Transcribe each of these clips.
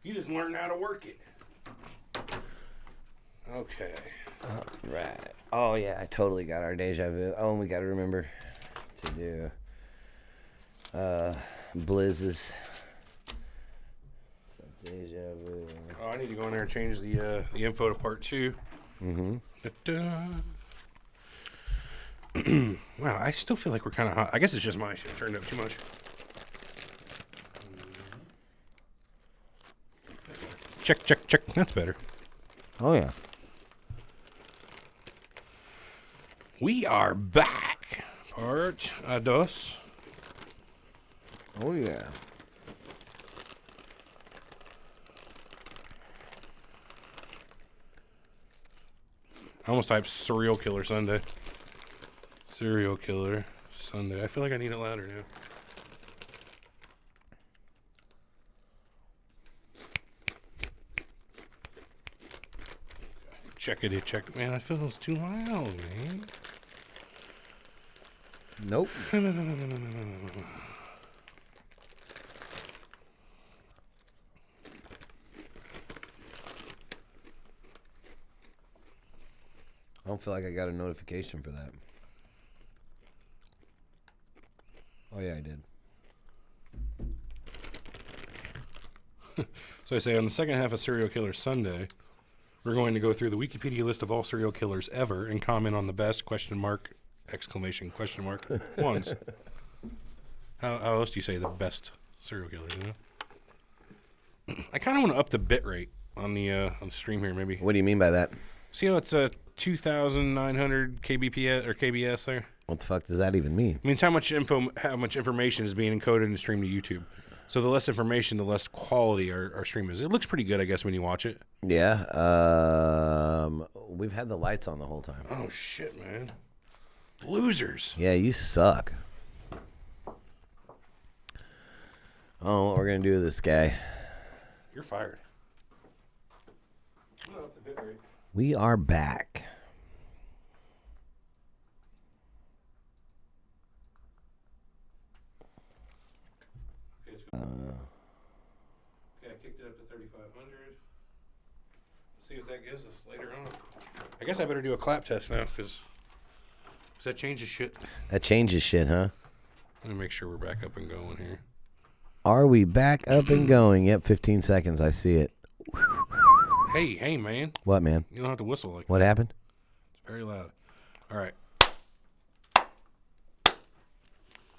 You just learned how to work it. Okay. All right. Oh, yeah, I totally got our deja vu. Oh, and we got to remember to do Blizz's. So deja vu. Oh, I need to go in there and change the info to part 2. Mm-hmm. Wow, I still feel like we're kind of hot. I guess it's just my shit turned up too much. Check, check, check. That's better. Oh, yeah. We are back. Part dos. Oh, yeah. I almost typed Surreal Killer Sunday. Serial Killer Sunday. I feel like I need it louder now. Checkity check. Man, I feel it's too loud, man. Nope. No. I don't feel like I got a notification for that. Oh, yeah, I did. So I say on the second half of Serial Killer Sunday, we're going to go through the Wikipedia list of all serial killers ever and comment on the best exclamation mark ones. How else do you say the best serial killers? You know? I kind of want to up the bit rate on the stream here, maybe. What do you mean by that? See how it's 2,900 kbps or kbs there? What the fuck does that even mean? It means how much information is being encoded and streamed to YouTube. So the less information, the less quality our stream is. It looks pretty good, I guess, when you watch it. Yeah. We've had the lights on the whole time. Oh, shit, man. Losers. Yeah, you suck. Oh, what we're going to do with this guy. You're fired. We are back. Okay, I kicked it up to 3,500. See what that gives us later on. I guess I better do a clap test now, because that changes shit. That changes shit, huh? Let me make sure we're back up and going here. Are we back up and going? Yep, 15 seconds. I see it. Hey, man. What, man? You don't have to whistle like that. What happened? It's very loud. All right.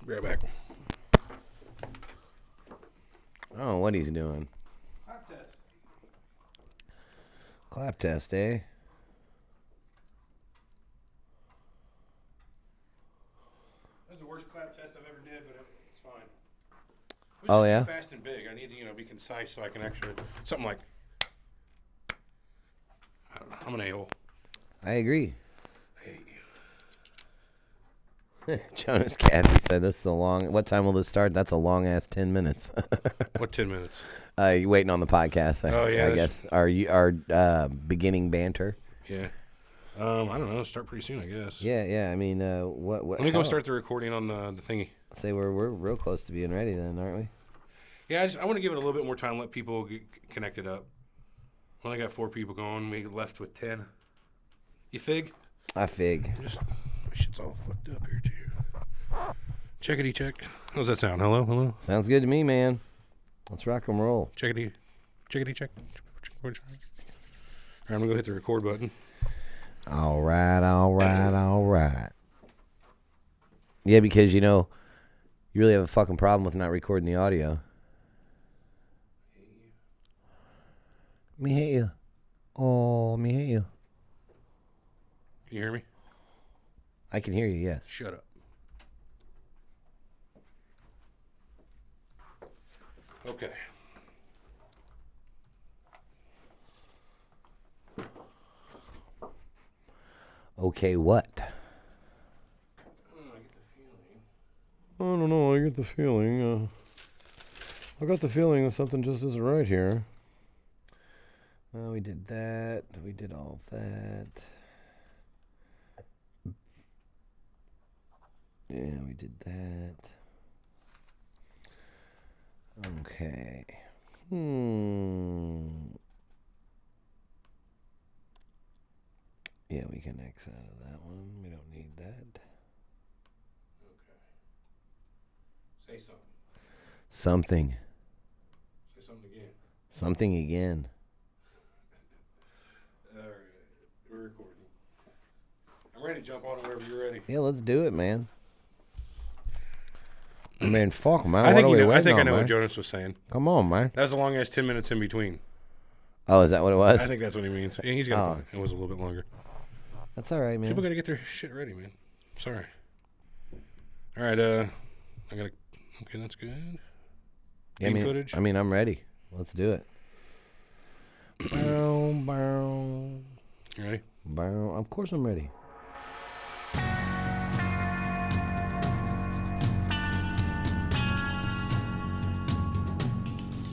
Be right back. Oh, what he's doing. Clap test. Clap test, eh? That's the worst clap test I've ever did, but it's fine. It was Oh, just yeah? too fast and big. I need to, be concise so I can actually something like. I don't know. I'm an a-hole. I agree. Hey. Jonas Cathy said this is a long... What time will this start? That's a long-ass 10 minutes. What 10 minutes? You waiting on the podcast, Oh, yeah, I guess. Our beginning banter. Yeah. I don't know. Start pretty soon, I guess. Yeah. I mean, what? Let me go start the recording on the thingy. Say we're real close to being ready then, aren't we? Yeah, I want to give it a little bit more time, let people get connected up. We only got 4 people going. We left with 10. You fig? I fig. My shit's all fucked up here, too. Checkity check. How's that sound? Hello? Sounds good to me, man. Let's rock and roll. Checkity check. All right, I'm going to go hit the record button. All right. Yeah, because, you really have a fucking problem with not recording the audio. Me hate you. Oh, me hate you. Can you hear me? I can hear you, yes. Shut up. Okay. Okay, what? I don't know. I get the feeling. I got the feeling that something just isn't right here. We did that. We did all that. Yeah, we did that. Okay. can X out of that one. We don't need that. Okay. Say something. Something. Say something again. Something again. All right. We're recording. I'm ready to jump on it whenever you're ready. Yeah, let's do it, man. I mean, fuck, man. I think what are we I waiting think I on, know man? what Jonas was saying. Come on, man. That was a long ass 10 minutes in between. Oh, is that what it was? I think that's what he means. Yeah, he's got a point. It was a little bit longer. That's all right, man. People got to get their shit ready, man. Sorry. All right, I got to... Okay, that's good. Yeah, Footage? I mean, I'm ready. Let's do it. Bow, bow. You ready? Bow. Of course I'm ready.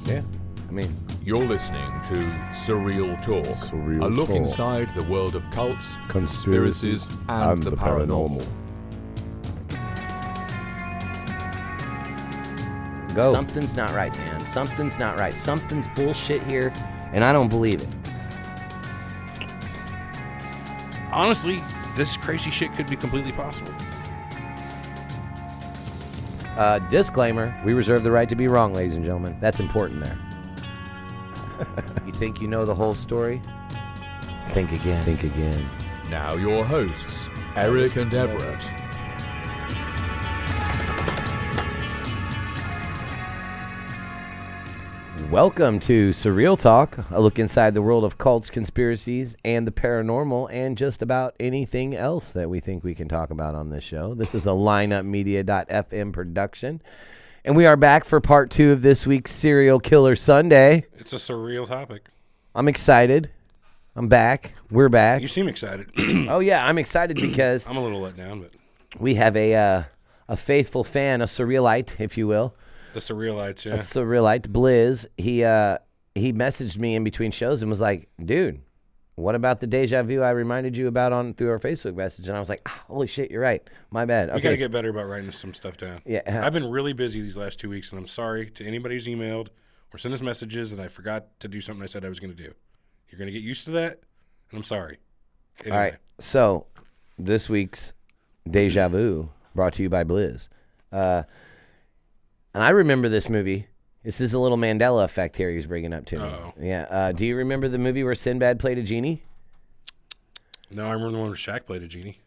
Yeah, I mean... You're listening to Surreal Talk, Surreal a look Talk. inside the world of cults, Conspiracies conspiracies, and the paranormal. Go. Something's not right, man. Something's not right. Something's bullshit here, and I don't believe it. Honestly, this crazy shit could be completely possible. Disclaimer, we reserve the right to be wrong, ladies and gentlemen. That's important there. You think you know the whole story? Think again. Think again. Now your hosts, Eric and Everett. Welcome to Surreal Talk, a look inside the world of cults, conspiracies, and the paranormal, and just about anything else that we think we can talk about on this show. This is a lineupmedia.fm production, and we are back for part 2 of this week's Serial Killer Sunday. It's a surreal topic. I'm excited. I'm back. We're back. You seem excited. Oh, yeah, I'm excited because I'm a little let down, but we have a faithful fan, a Surrealite, if you will. the Surrealites, yeah. A Surrealite, Blizz. He messaged me in between shows and was like, dude, what about the deja vu I reminded you about through our Facebook message? And I was like, holy shit, you're right. My bad. We got to get better about writing some stuff down. Yeah. I've been really busy these last 2 weeks, and I'm sorry to anybody who's emailed or sent us messages that I forgot to do something I said I was going to do. You're going to get used to that, and I'm sorry. Anyway. All right. So this week's Deja Vu brought to you by Blizz. And I remember this movie. This is a little Mandela effect here he's bringing up to me. Uh-oh. Yeah. Do you remember the movie where Sinbad played a genie? No, I remember the one where Shaq played a genie.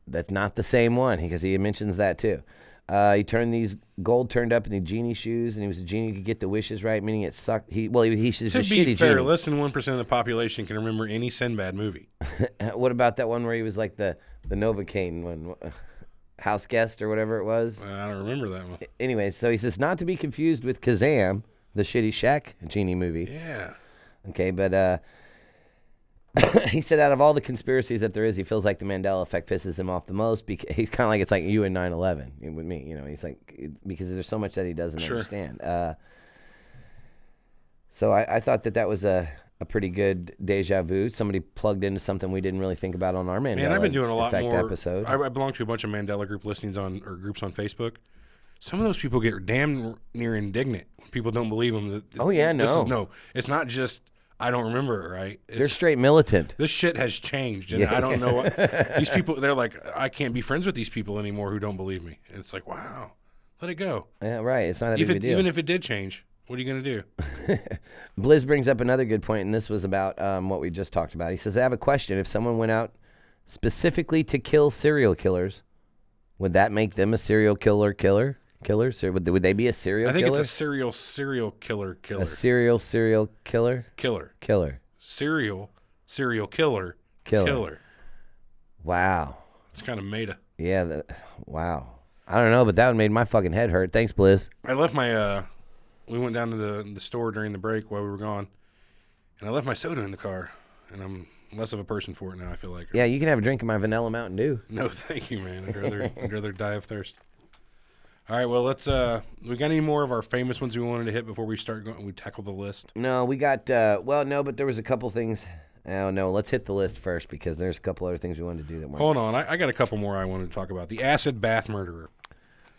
That's not the same one because he mentions that too. He turned these gold turned up in the genie shoes, and he was a genie who could get the wishes right, meaning it sucked. He's To a be shitty fair, genie. less than 1% of the population can remember any Sinbad movie. What about that one where he was like the Novocaine one? House guest or whatever it was. I don't remember that one. Anyway, so he says not to be confused with Kazam, the shitty Shaq genie movie. Yeah. Okay, but he said out of all the conspiracies that there is, he feels like the Mandela effect pisses him off the most because he's kind of like, it's like you and 9/11 with me. You know, he's like, because there's so much that he doesn't understand. So I thought that was a pretty good deja vu. Somebody plugged into something we didn't really think about on our Mandela Man, I've been doing a lot effect more. episode. I belong to a bunch of Mandela group listings groups on Facebook. Some of those people get damn near indignant when people don't believe them. Oh, yeah, It's not just I don't remember it right. They're straight militant. This shit has changed, and Yeah. I don't know what these people. They're like, I can't be friends with these people anymore who don't believe me. And it's like, wow, let it go. Yeah, right. It's not that big of a deal. Even if it did change, what are you gonna do? Blizz brings up another good point, and this was about what we just talked about. He says, I have a question. If someone went out specifically to kill serial killers, would that make them a serial killers? Would they be a serial killer? I think it's a serial killer. A serial killer? Killer. Serial killer. Wow. It's kind of meta. Yeah, wow. I don't know, but that one made my fucking head hurt. Thanks, Blizz. I left my, we went down to the store during the break while we were gone, and I left my soda in the car, and I'm less of a person for it now, I feel like. Yeah, you can have a drink of my vanilla Mountain Dew. No, thank you, man. I'd rather die of thirst. All right, well, let's, we got any more of our famous ones we wanted to hit before we start going, we tackle the list? No, we got, but there was a couple things. Oh, no, let's hit the list first because there's a couple other things we wanted to do that weren't. Hold on, I got a couple more I wanted to talk about. The acid bath murderer.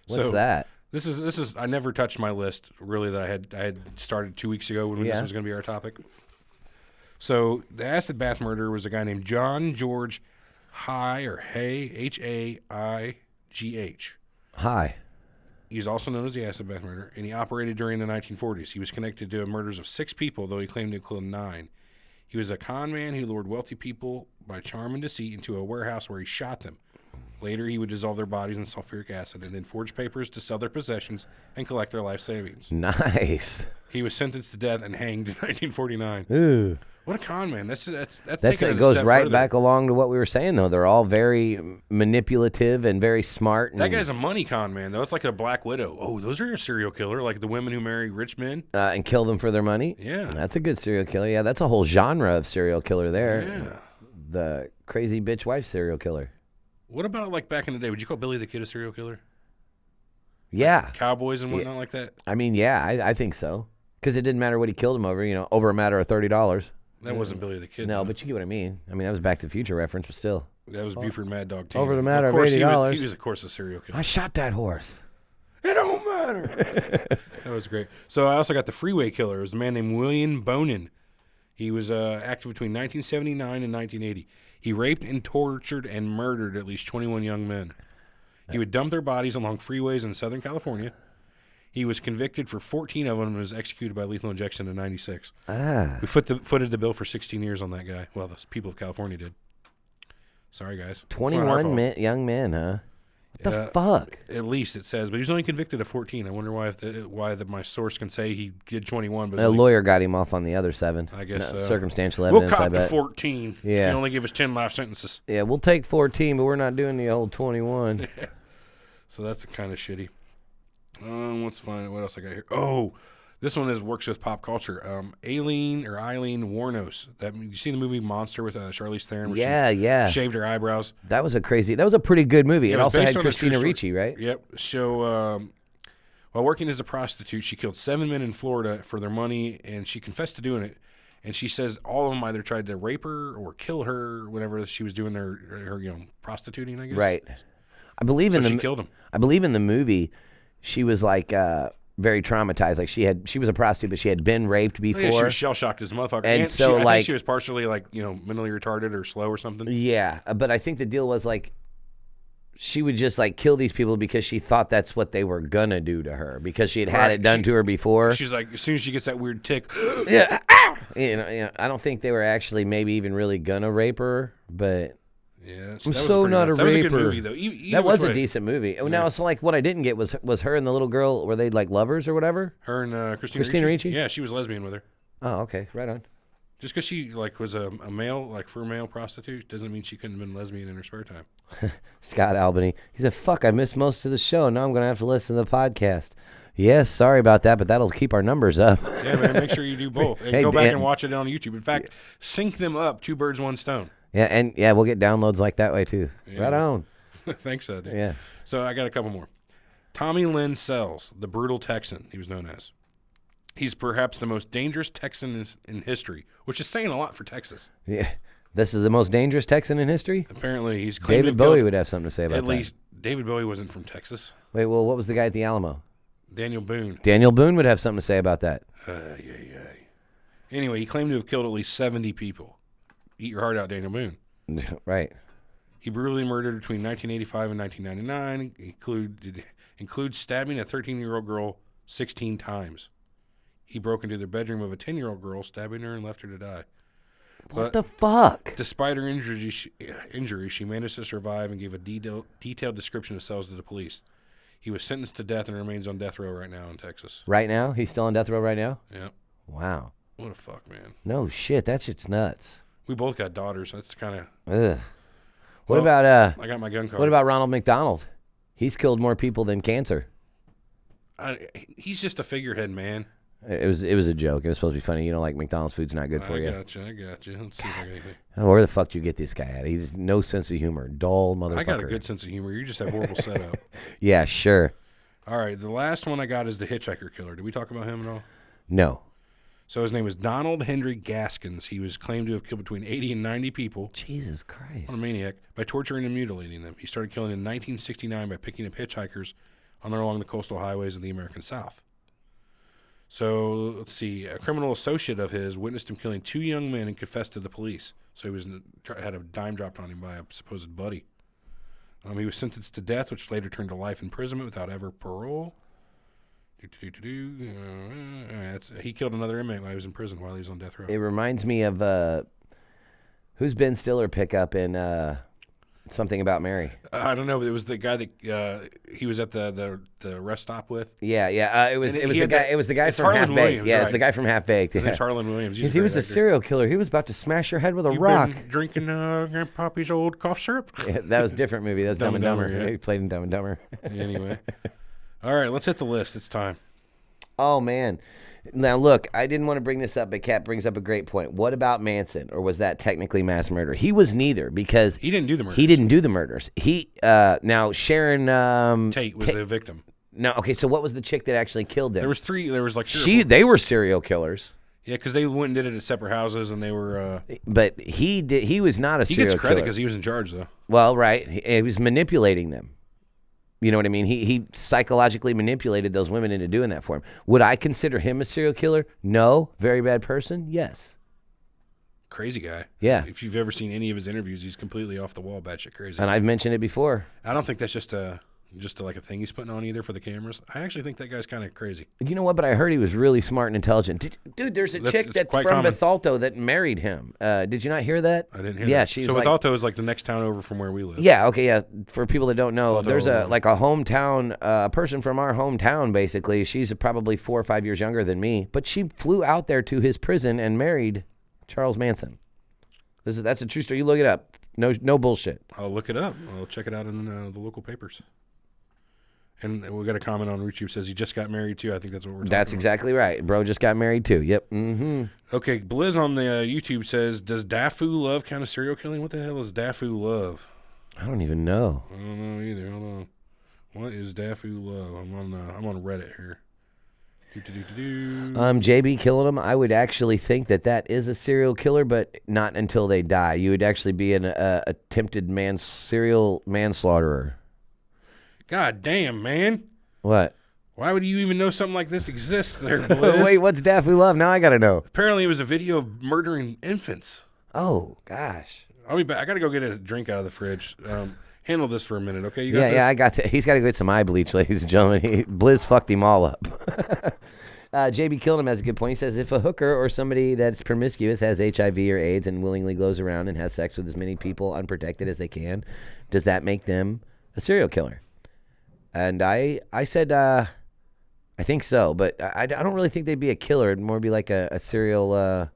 What's that? This is I never touched my list really that I had started 2 weeks ago when this was going to be our topic. So the acid bath murderer was a guy named John George Haigh. Hi. He's also known as the acid bath murderer, and he operated during the 1940s. He was connected to murders of 6 people, though he claimed to have killed 9. He was a con man who lured wealthy people by charm and deceit into a warehouse where he shot them. Later, he would dissolve their bodies in sulfuric acid and then forge papers to sell their possessions and collect their life savings. Nice. He was sentenced to death and hanged in 1949. Ooh. What a con man. That's taking It a goes step right further. back along to what we were saying, though. They're all very manipulative and very smart. That And, guy's a money con man, though. It's like a Black Widow. Oh, those are a serial killer, like the women who marry rich men. and kill them for their money. Yeah. That's a good serial killer. Yeah, that's a whole genre of serial killer there. Yeah. The crazy bitch wife serial killer. What about like back in the day? Would you call Billy the Kid a serial killer? Yeah. Cowboys and whatnot like that? I mean, yeah, I think so. Because it didn't matter what he killed him over, over a matter of $30. That wasn't Billy the Kid. No, though. but you get what I mean. I mean, that was Back to the Future reference, but still. That was Buford Mad Dog Tatum. Over the matter of course, $80. He was, of course, a serial killer. I shot that horse. It don't matter. That was great. So I also got the freeway killer. It was a man named William Bonin. He was active between 1979 and 1980. He raped and tortured and murdered at least 21 young men. He would dump their bodies along freeways in Southern California. He was convicted for 14 of them and was executed by lethal injection in 96. We footed the bill for 16 years on that guy. Well, the people of California did. Sorry, guys. It's not our 21 fault. young men, huh? What the fuck? At least it says, but he was only convicted of 14. I wonder why my source can say he did 21. But A lawyer got him off on the other 7. I guess so. Circumstantial We'll evidence, I cop to bet. 14. Yeah. If you only give us 10 life sentences. Yeah, we'll take 14, but we're not doing the old 21. So that's kind of shitty. Let's find out what else I got here. Oh, this one works with pop culture. Eileen Wuornos. You see the movie Monster with Charlize Theron? Where Yeah. she shaved her eyebrows. That was a pretty good movie. It was also based had on a true Christina story. Ricci, right? Yep. So while working as a prostitute, she killed 7 men in Florida for their money, and she confessed to doing it. And she says all of them either tried to rape her or kill her whenever she was doing her prostituting, I guess. Right. I believe So she killed them. I believe in the movie, she was like very traumatized. Like she was a prostitute, but she had been raped before. Yeah, she was shell shocked as a motherfucker. And And so, I think like- she was partially mentally retarded or slow or something. Yeah, but I think the deal was like she would just like kill these people because she thought that's what they were gonna do to her because she had had Right. it done to her before. She's like, as soon as she gets that weird tick, Yeah, I don't think they were actually maybe even really gonna rape her, but yeah, I'm so not a That was a good raper. movie though. that was a decent movie. Oh, now so like what I didn't get was her and the little girl, were they like lovers or whatever? Her and Christina Ricci? Yeah, she was lesbian with her. Oh, okay, right on. Just because she was a male female prostitute doesn't mean she couldn't have been lesbian in her spare time. Scott Albany, he said, "Fuck, I missed most of the show. Now I'm gonna have to listen to the podcast." Yes, sorry about that, but that'll keep our numbers up. Yeah, man, make sure you do both. And Hey, go back Dan- and watch it on YouTube. In fact, sync them up, 2 birds, 1 stone. Yeah, we'll get downloads like that way too. Yeah. Right on. Thanks, dude. Yeah. So I got a couple more. Tommy Lynn Sells, the brutal Texan, he was known as. He's perhaps the most dangerous Texan in history, which is saying a lot for Texas. Yeah. This is the most dangerous Texan in history? Apparently, he's claimed David to have Bowie killed- would have something to say about At that. least David Bowie wasn't from Texas. Wait, well, what was the guy at the Alamo? Daniel Boone. Daniel Boone would have something to say about that. Anyway, he claimed to have killed at least 70 people. Eat your heart out, Daniel Boone. Right. He brutally murdered between 1985 and 1999. Includes stabbing a 13-year-old girl 16 times. He broke into the bedroom of a 10-year-old girl, stabbing her and left her to die. What the fuck? Despite her injury, she managed to survive and gave a detailed description of Sells to the police. He was sentenced to death and remains on death row right now in Texas. Right now? He's still on death row right now? Yeah. Wow. What a fuck, man. No shit, that shit's nuts. We both got daughters. That's kind of... Ugh. Well, What about I got my gun card. what about Ronald McDonald? He's killed more people than cancer. He's just a figurehead, man. It was a joke. It was supposed to be funny. You know, like McDonald's food's not good for I you. got you. Let's see if I got anything. Where the fuck do you get this guy at? He's no sense of humor. Dull motherfucker. I got a good sense of humor. You just have horrible setup. Yeah, sure. All right, the last one I got is the hitchhiker killer. Did we talk about him at all? No. So his name was Donald Henry Gaskins. He was claimed to have killed between 80 and 90 people. Jesus Christ. What a maniac. By torturing and mutilating them. He started killing in 1969 by picking up hitchhikers along the coastal highways of the American South. So let's see. A criminal associate of his witnessed him killing 2 young men and confessed to the police. So he was had a dime dropped on him by a supposed buddy. He was sentenced to death, which later turned to life imprisonment without ever parole. He killed another inmate while he was in prison, while he was on death row. It reminds me of who's Ben Stiller pick up in Something About Mary? I don't know, but it was the guy that he was at the rest stop with. Yeah. It was And the guy. It was the guy it's from Harlan Half Baked. Williams, Yeah, it's the right. guy from Half Baked. His Yeah. name's Harlan Williams. He was a serial killer. He was about to smash your head with a You've rock. been drinking Grandpappy's old cough syrup? Yeah, that was a different movie. That was Dumb and Dumber. yeah. He played in Dumb and Dumber. Anyway. All right, let's hit the list. It's time. Oh, man. Now, look, I didn't want to bring this up, but Kat brings up a great point. What about Manson, or was that technically mass murder? He was neither, because He didn't do the murders. he didn't do the murders. Now, Sharon... Tate was the victim. No, okay, so what was the chick that actually killed them? There was three. There was like three or four. They were serial killers, Yeah, because they went and did it at separate houses, and they were. but he was not a He serial gets credit killer. because he was in charge, though. Well, right. He was manipulating them. You know what I mean? He psychologically manipulated those women into doing that for him. Would I consider him a serial killer? No. Very bad person? Yes. Crazy guy. Yeah. If you've ever seen any of his interviews, he's completely off the wall, batshit crazy. And I've mentioned it before. I don't think that's just like a thing he's putting on either for the cameras. I actually think that guy's kind of crazy. You know what? But I heard he was really smart and intelligent. Dude, there's a chick it's that's quite from common. Bethalto that married him. Did you not hear that? I didn't hear Yeah, that. she's So like... Bethalto is like the next town over from where we live. Yeah, okay, yeah. For people that don't know, Bethalto, there's a hometown, a person from our hometown, basically. She's probably 4 or 5 years younger than me, but she flew out there to his prison and married Charles Manson. That's a true story. You look it up. No bullshit. I'll look it up. I'll check it out in the local papers. And we got a comment on YouTube says he just got married too. I think that's what we're talking That's about. exactly right. Bro just got married too. Yep. Mm-hmm. Okay, Blizz on the YouTube says, does Dafu Love count as serial killing? What the hell is Dafu Love? I don't even know. I don't know either. Hold on. What is Dafu Love? I'm on Reddit here. JB killing him. I would actually think that is a serial killer, but not until they die. You would actually be an attempted serial manslaughterer. God damn, man. What? Why would you even know something like this exists there, Blizz? Wait, what's Daffy Love? Now I gotta know. Apparently it was a video of murdering infants. Oh gosh. I'll be back. I got to go get a drink out of the fridge. Handle this for a minute, okay? You got this? Yeah, I got. He's got to get some eye bleach, ladies and gentlemen. Blizz fucked him all up. JB killed him has a good point. He says if a hooker or somebody that's promiscuous has HIV or AIDS and willingly goes around and has sex with as many people unprotected as they can, does that make them a serial killer? And I said I think so, but I don't really think they'd be a killer. It'd more be like a serial.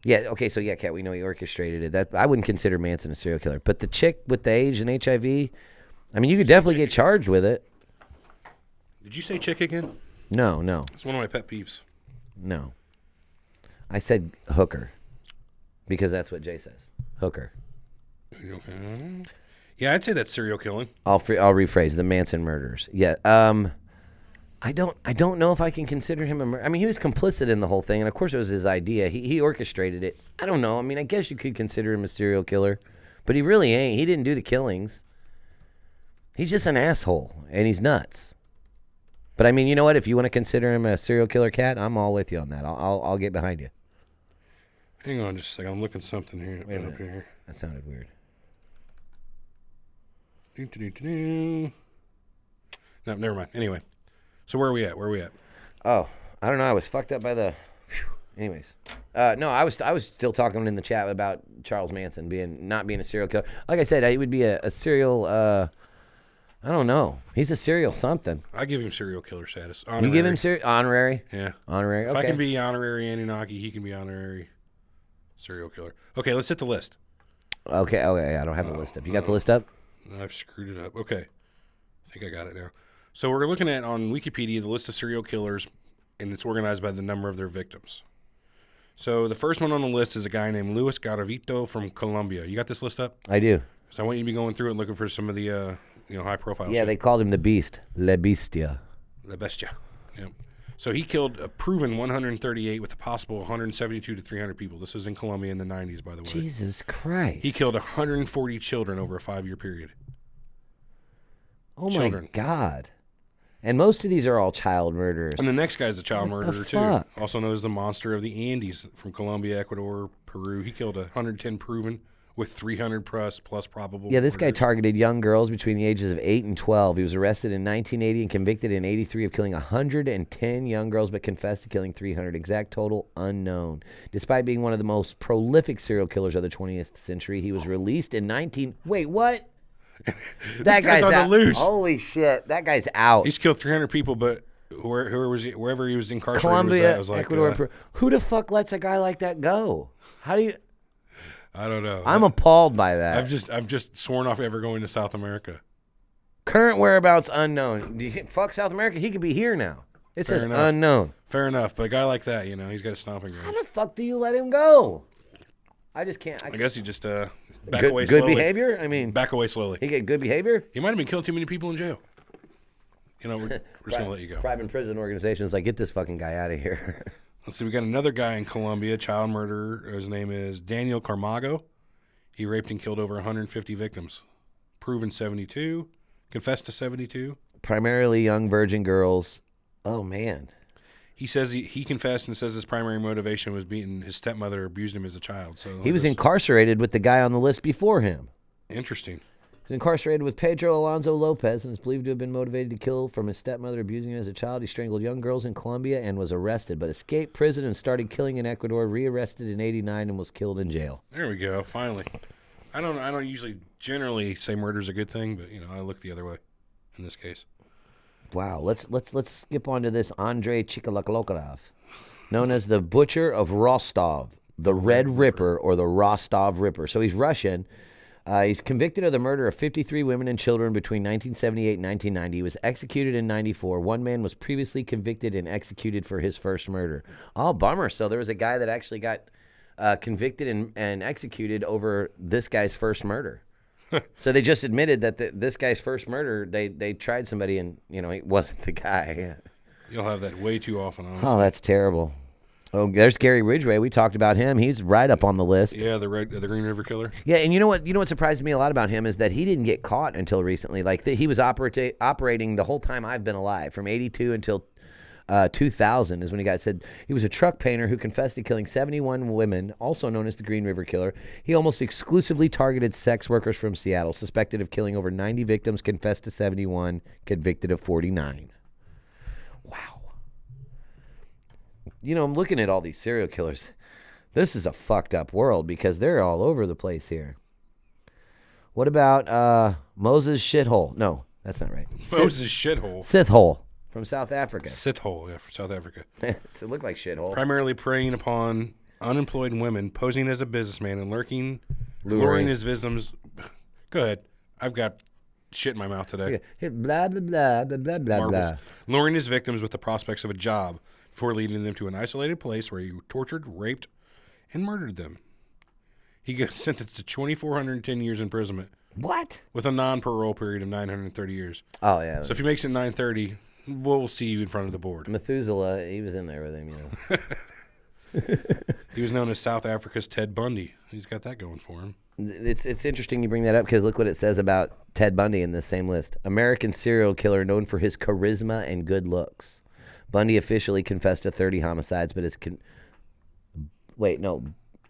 Yeah. Okay. So yeah, Kat, we know he orchestrated it. That I wouldn't consider Manson a serial killer, but the chick with the AIDS and HIV, I mean, you could definitely get charged with it. Did you say chick again? No. It's one of my pet peeves. No. I said hooker because that's what Jay says. Hooker. Okay. Yeah, I'd say that's serial killing. I'll rephrase the Manson murders. Yeah. I don't know if I can consider him a murderer. I mean, he was complicit in the whole thing, and of course it was his idea. He orchestrated it. I don't know. I mean, I guess you could consider him a serial killer, but he really ain't. He didn't do the killings. He's just an asshole, and he's nuts. But I mean, you know what? If you want to consider him a serial killer, Cat, I'm all with you on that. I'll get behind you. Hang on just a second. I'm looking something here. Wait a Up here. That sounded weird. No, never mind. Anyway, so where are we at? Oh, I don't know. I was fucked up by the. Anyways, no, I was still talking in the chat about Charles Manson not being a serial killer. Like I said, he would be a serial. I don't know. He's a serial something. I give him serial killer status. Honorary. You give him honorary? Yeah. Honorary. If Okay. I can be honorary Anunnaki, he can be honorary serial killer. Okay, let's hit the list. Okay. I don't have the list up. You got the list up? I've screwed it up. Okay. I think I got it now. So we're looking at on Wikipedia the list of serial killers, and it's organized by the number of their victims. So the first one on the list is a guy named Luis Garavito from Colombia. You got this list up? I do. So I want you to be going through it and looking for some of the high profile. Yeah, shit. they called him the Beast, Le Bestia. La Bestia. Yep. So he killed a proven 138 with a possible 172 to 300 people. This was in Colombia in the 90s, by the way. Jesus Christ. He killed 140 children over a 5-year period. Oh children. my God. And most of these are all child murderers. And the next guy's a child What the murderer, too. fuck? Also known as the monster of the Andes from Colombia, Ecuador, Peru. He killed 110 proven with 300 plus probable Yeah, this guy murders. targeted young girls between the ages of 8 and 12. He was arrested in 1980 and convicted in 83 of killing 110 young girls, but confessed to killing 300. Exact total unknown. Despite being one of the most prolific serial killers of the 20th century, he was released in 19... Wait, what? That guy's on out. the loose. Holy shit, that guy's out. He's killed 300 people, but wherever he was incarcerated Colombia, was like, Ecuador, Peru. Who the fuck lets a guy like that go? How do you... I don't know. I'm appalled by that. I've just sworn off ever going to South America. Current whereabouts unknown. Fuck South America. He could be here now. It says enough. unknown. Fair enough, but a guy like that, he's got a stomping How ground. the fuck do you let him go? I just can't. I guess he just back good, away good slowly. behavior? I mean, Back away slowly. he get good behavior? He might have been killing too many people in jail. We're just going to let you go. Private prison organizations like, get this fucking guy out of here. Let's see. We got another guy in Colombia, child murderer. His name is Daniel Carmago. He raped and killed over 150 victims. Proven 72. Confessed to 72. Primarily young virgin girls. Oh, man. He says he confessed and says his primary motivation was beating his stepmother abused him as a child. So He was incarcerated with the guy on the list before him. Interesting. He was incarcerated with Pedro Alonso Lopez and is believed to have been motivated to kill from his stepmother abusing him as a child. He strangled young girls in Colombia and was arrested, but escaped prison and started killing in Ecuador, rearrested in 89 and was killed in jail. There we go. Finally. I don't usually generally say murder's a good thing, but I look the other way in this case. Wow, let's skip on to this Andrei Chikalokolokov, known as the Butcher of Rostov, the Red Ripper, or the Rostov Ripper. So he's Russian. He's convicted of the murder of 53 women and children between 1978 and 1990. He was executed in 94. One man was previously convicted and executed for his first murder. Oh, bummer. So there was a guy that actually got convicted and executed over this guy's first murder. So they just admitted that this guy's first murder, they tried somebody and, he wasn't the guy. You'll have that way too often, honestly. Oh, that's terrible. Oh, there's Gary Ridgway. We talked about him. He's right up on the list. Yeah, the Green River Killer. Yeah, and you know what surprised me a lot about him is that he didn't get caught until recently. Like he was operating the whole time I've been alive, from 82 until 2000 is when he said he was a truck painter who confessed to killing 71 women, also known as the Green River Killer. He almost exclusively targeted sex workers from Seattle, suspected of killing over 90 victims, confessed to 71, convicted of 49. Wow. I'm looking at all these serial killers. This is a fucked up world because they're all over the place here. What about Moses Shithole? No, that's not right. Moses Shithole. Sithole from South Africa. Sithole, yeah, from South Africa. It looked like shithole. Primarily preying upon unemployed women, posing as a businessman, and luring his victims. Go ahead. I've got shit in my mouth today. Blah, blah, blah, blah, blah, blah, blah. Luring his victims with the prospects of a job before leading them to an isolated place where he tortured, raped, and murdered them. He got sentenced to 2,410 years imprisonment. What? With a non-parole period of 930 years. Oh, yeah. So if he makes it 930, we'll see you in front of the board. Methuselah, he was in there with him, He was known as South Africa's Ted Bundy. He's got that going for him. It's interesting you bring that up because look what it says about Ted Bundy in this same list. American serial killer known for his charisma and good looks. Bundy officially confessed to 30 homicides, but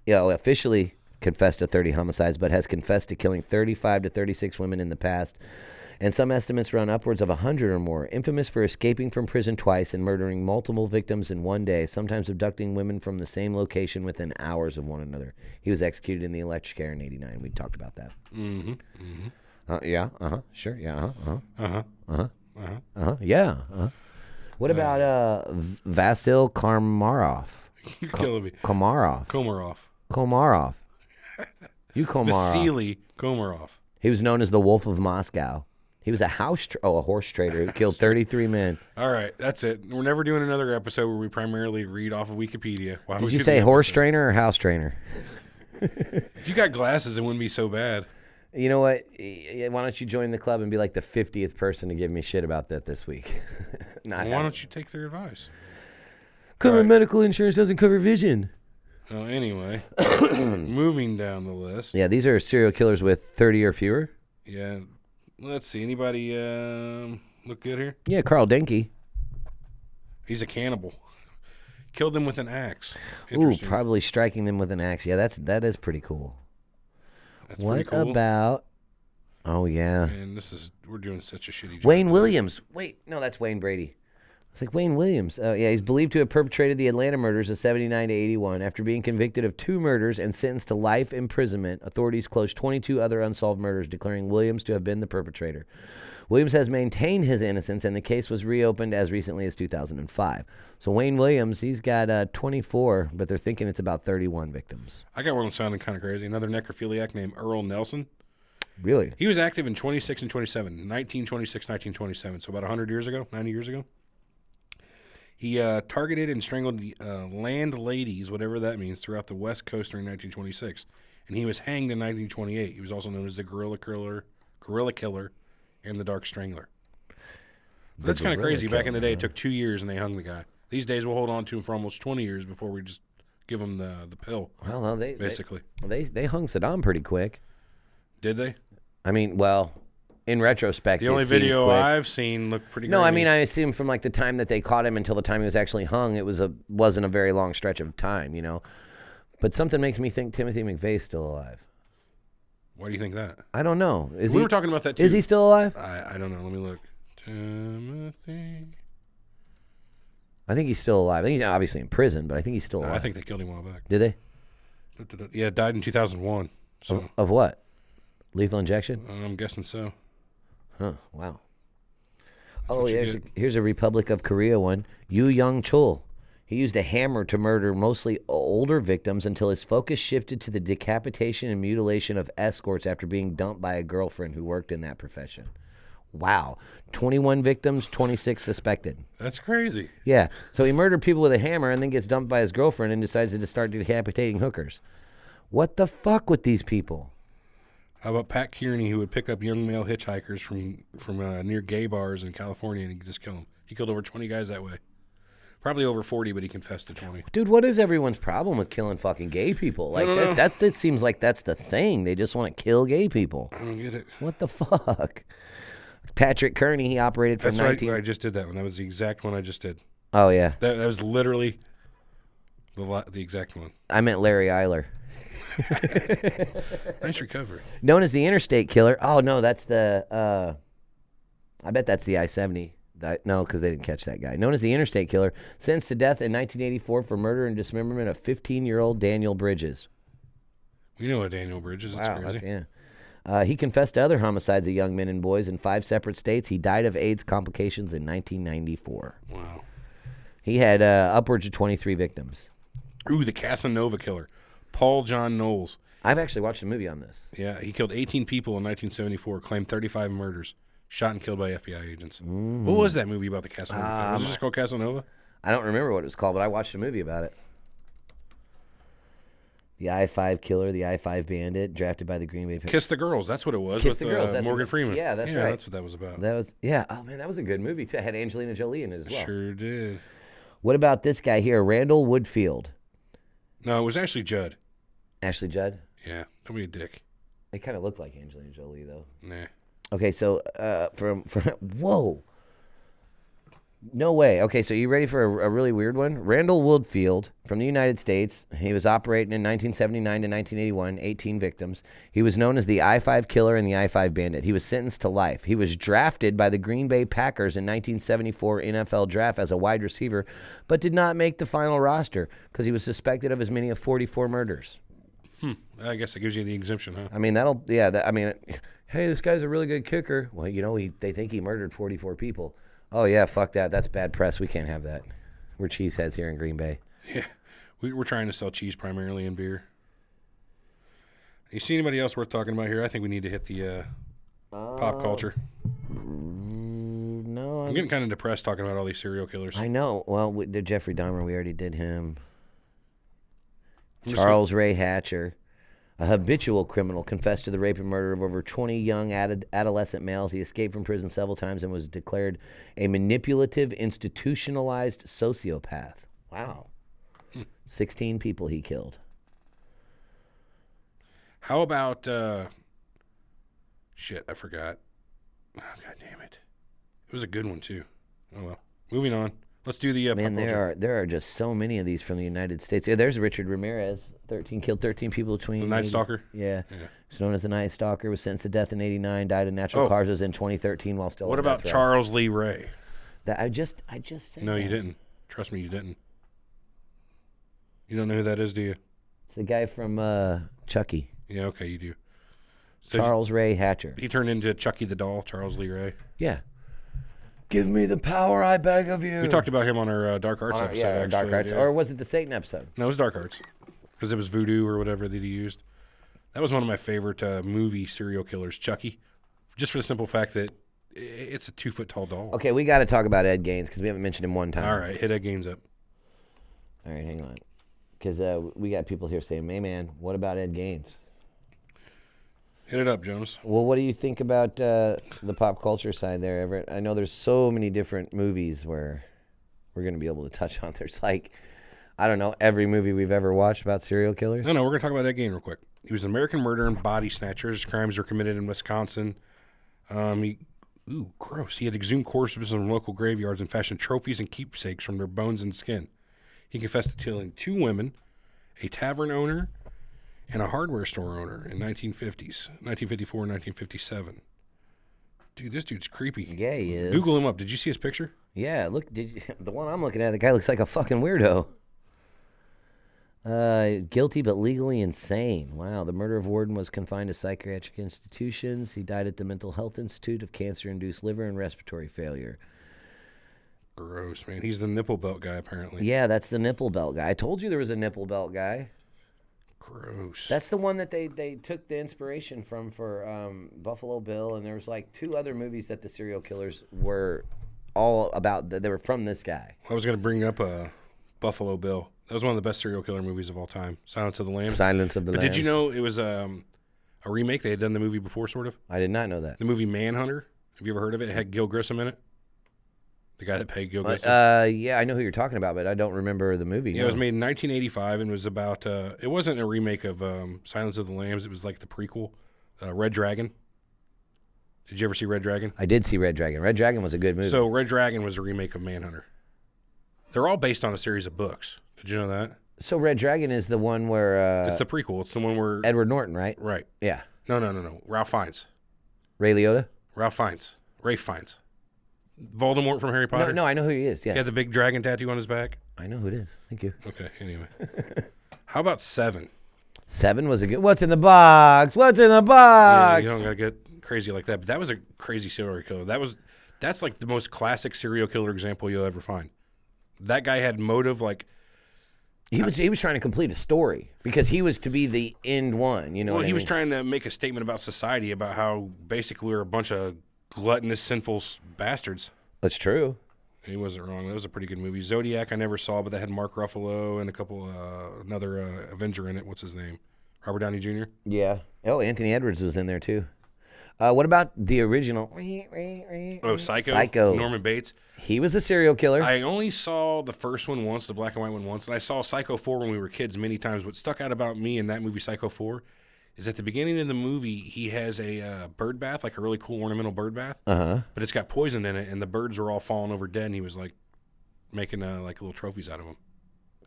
officially confessed to 30 homicides, but has confessed to killing 35 to 36 women in the past, and some estimates run upwards of 100 or more. Infamous for escaping from prison twice and murdering multiple victims in one day, sometimes abducting women from the same location within hours of one another. He was executed in the electric chair in 89. We talked about that. Mm-hmm. Mm-hmm. Yeah. Uh-huh. Sure. Yeah. Uh-huh. Uh-huh. Uh-huh. Uh-huh. Uh-huh. Yeah. Uh-huh. What about Vasil Komarov? You're killing me. Komarov. You Komarov. Vasily Komarov. He was known as the Wolf of Moscow. He was a horse trader who killed 33 men. All right, that's it. We're never doing another episode where we primarily read off of Wikipedia. Did you say horse trainer or house trainer? If you got glasses, it wouldn't be so bad. You know what? Why don't you join the club and be like the 50th person to give me shit about that this week? Why don't you take their advice? Cover medical insurance doesn't cover vision. Well, anyway, moving down the list. Yeah, these are serial killers with 30 or fewer. Yeah. Let's see. Anybody? look good here? Yeah, Carl Denke. He's a cannibal. Killed them with an axe. Ooh, Interesting. probably striking them with an axe. Yeah, that is pretty cool. That's What pretty cool. about? Oh yeah, And we're doing such a shitty job. Wayne Williams. Wait, no, that's Wayne Brady. It's like Wayne Williams. Yeah, he's believed to have perpetrated the Atlanta murders of 79 to 81. After being convicted of 2 murders and sentenced to life imprisonment, authorities closed 22 other unsolved murders, declaring Williams to have been the perpetrator. Williams has maintained his innocence, and the case was reopened as recently as 2005. So Wayne Williams, he's got 24, but they're thinking it's about 31 victims. I got one sounding kind of crazy. Another necrophiliac named Earl Nelson. Really? He was active in 26 and 27, 1926, 1927, so about 100 years ago, 90 years ago. He targeted and strangled land ladies, whatever that means, throughout the West Coast during 1926. And he was hanged in 1928. He was also known as the Gorilla Killer, and the Dark Strangler. That's kind of crazy. Back in the day, it took 2 years and they hung the guy. These days, we'll hold on to him for almost 20 years before we just give him the pill. Well, no, basically. They hung Saddam pretty quick. Did they? I mean, well, in retrospect, The only it seemed video quick. I've seen looked pretty No, grainy. I mean, I assume from like the time that they caught him until the time he was actually hung, it wasn't a very long stretch of time, you know. But something makes me think Timothy McVeigh's still alive. Why do you think that? I don't know. We were talking about that too. Is he still alive? I don't know. Let me look. Timothy. I think he's still alive. I think he's obviously in prison, but I think he's still alive. I think they killed him a while back. Did they? Yeah, died in 2001. So Of what? Lethal injection? I'm guessing so. Huh, wow. what Oh, you yeah, get. here's a Republic of Korea one. Yu Young Chul. He used a hammer to murder mostly older victims until his focus shifted to the decapitation and mutilation of escorts after being dumped by a girlfriend who worked in that profession. Wow. 21 victims, 26 suspected. That's crazy. Yeah. So he murdered people with a hammer and then gets dumped by his girlfriend and decides to start decapitating hookers. What the fuck with these people? How about Pat Kearney, who would pick up young male hitchhikers from near gay bars in California and he could just kill them? He killed over 20 guys that way. Probably over 40, but he confessed to 20. Dude, what is everyone's problem with killing fucking gay people? Like don't know. that seems like that's the thing. They just want to kill gay people. I don't get it. What the fuck? Patrick Kearney, he operated from That's 19... right. I just did that one. That was the exact one I just did. Oh, yeah. That was literally the exact one. I meant Larry Eiler. Nice recovery. Known as the Interstate Killer. Oh, no, that's the... I bet that's the I-70. No, because they didn't catch that guy. Known as the Interstate Killer, sentenced to death in 1984 for murder and dismemberment of 15-year-old Daniel Bridges. We know what Daniel Bridges. That's crazy. Yeah. He confessed to other homicides of young men and boys in 5 separate states. He died of AIDS complications in 1994. Wow. He had upwards of 23 victims. Ooh, the Casanova Killer. Paul John Knowles. I've actually watched a movie on this. Yeah, he killed 18 people in 1974, claimed 35 murders, shot and killed by FBI agents. What was that movie about the Casanova Killer? Was it just called Casanova? I don't remember what it was called, but I watched a movie about it. The I-5 Killer, the I-5 Bandit, drafted by the Green Bay... Kiss the Girls. That's what it was. Kiss with, the Girls. That's Morgan Freeman. Yeah, that's right. That's what that was about. Yeah. Oh, man, that was a good movie, too. It had Angelina Jolie in it as well. Sure did. What about this guy here, Randall Woodfield? No, it was actually Judd. Ashley Judd? Yeah, don't be a dick. They kind of look like Angelina Jolie, though. Nah. Okay, so from whoa, no way. Okay, so you ready for a really weird one? Randall Woodfield from the United States. He was operating in 1979 to 1981, 18 victims. He was known as the I-5 Killer and the I-5 Bandit. He was sentenced to life. He was drafted by the Green Bay Packers in 1974 NFL Draft as a wide receiver, but did not make the final roster because he was suspected of as many as 44 murders. I guess that gives you the exemption, huh? I mean, hey, this guy's a really good kicker. Well, you know, they think he murdered 44 people. Oh, yeah, fuck that. That's bad press. We can't have that. We're cheeseheads here in Green Bay. Yeah. We're trying to sell cheese primarily in beer. You see anybody else worth talking about here? I think we need to hit the pop culture. No, I'm getting kind of depressed talking about all these serial killers. I know. Well, we did Jeffrey Dahmer. We already did him. I'm just Charles Ray Hatcher, a habitual criminal, confessed to the rape and murder of over 20 young adolescent males. He escaped from prison several times and was declared a manipulative, institutionalized sociopath. Wow. 16 people he killed. How about shit, I forgot. Oh, God damn it. It was a good one too. Oh well. Moving on. Let's do the Man, pop culture. there are just so many of these from the United States. Yeah, there's Richard Ramirez, killed 13 people between. The Night Stalker? Yeah. Yeah. He's known as the Night Stalker, was sentenced to death in 89, died of natural causes in 2013 while still What on about death row. Charles Lee Ray? That I just said No, that. you didn't. Trust me, you didn't. You don't know who that is, do you? It's the guy from Chucky. Yeah, okay, you do. So Charles Ray Hatcher. he turned into Chucky the Doll, Charles Lee Ray. Yeah. Give me the power, I beg of you. We talked about him on our Dark Arts episode. Yeah, actually. Dark Arts. Yeah. Or was it the Satan episode? No, it was Dark Arts because it was voodoo or whatever that he used. That was one of my favorite movie serial killers, Chucky, just for the simple fact that it's a 2-foot-tall doll. Okay, we got to talk about Ed Gaines because we haven't mentioned him one time. All right, hit Ed Gaines up. All right, hang on. Because we got people here saying, "Hey, man, what about Ed Gaines?" Hit it up, Jonas. Well, what do you think about the pop culture side there, Everett? I know there's so many different movies where we're going to be able to touch on. There's like, I don't know, every movie we've ever watched about serial killers. No, we're going to talk about Ed Gein real quick. He was an American murderer and body snatcher. His crimes were committed in Wisconsin. Gross. He had exhumed corpses from local graveyards and fashioned trophies and keepsakes from their bones and skin. He confessed to killing 2 women, a tavern owner, and a hardware store owner in 1950s, 1954 and 1957. Dude, this dude's creepy. Yeah, he is. Google him up. Did you see his picture? Yeah, look, the one I'm looking at, the guy looks like a fucking weirdo. Guilty but legally insane. Wow, the murder of Warden was confined to psychiatric institutions. He died at the Mental Health Institute of cancer-induced liver and respiratory failure. Gross, man. He's the nipple belt guy, apparently. Yeah, that's the nipple belt guy. I told you there was a nipple belt guy. Gross. That's the one that they took the inspiration from for Buffalo Bill, and there was like 2 other movies that the serial killers were all about. They were from this guy. I was going to bring up Buffalo Bill. That was one of the best serial killer movies of all time. Silence of the Lambs. Silence of the Lambs. But did you know it was a remake? They had done the movie before, sort of. I did not know that. The movie Manhunter. Have you ever heard of it? It had Gil Grissom in it. The guy that played Gil Grissom. Yeah, I know who you're talking about, but I don't remember the movie. Yeah, no. it was made in 1985 and was about. It wasn't a remake of Silence of the Lambs. It was like the prequel, Red Dragon. Did you ever see Red Dragon? I did see Red Dragon. Red Dragon was a good movie. So Red Dragon was a remake of Manhunter. They're all based on a series of books. Did you know that? So Red Dragon is the one where It's the prequel. It's the one where Edward Norton, right? Right. Yeah. No. Ralph Fiennes. Ray Liotta? Ralph Fiennes. Rafe Fiennes. Voldemort from Harry Potter. No, I know who he is. Yes. He had the big dragon tattoo on his back. I know who it is. Thank you. Okay, anyway. How about 7? 7 was a good. What's in the box? What's in the Yeah, box? you don't gotta get crazy like that. But that was a crazy serial killer. That's like the most classic serial killer example you'll ever find. That guy had motive. Like He was trying to complete a story because he was to be the end one. You know. well, what he I was mean? trying to make a statement about society, about how basically we're a bunch of gluttonous, sinful bastards. That's true. He wasn't wrong. That was a pretty good movie. Zodiac I never saw, but that had Mark Ruffalo and a couple another Avenger in it. What's his name? Robert Downey Jr. Yeah. Oh, Anthony Edwards was in there too. What about the original? Oh, Psycho. Psycho. Norman Bates. He was a serial killer. I only saw the first one once, the black and white one once, and I saw Psycho 4 when we were kids many times. What stuck out about me in that movie, Psycho 4, is at the beginning of the movie, he has a bird bath, like a really cool ornamental bird bath, but it's got poison in it, and the birds are all falling over dead, and he was like making like little trophies out of them.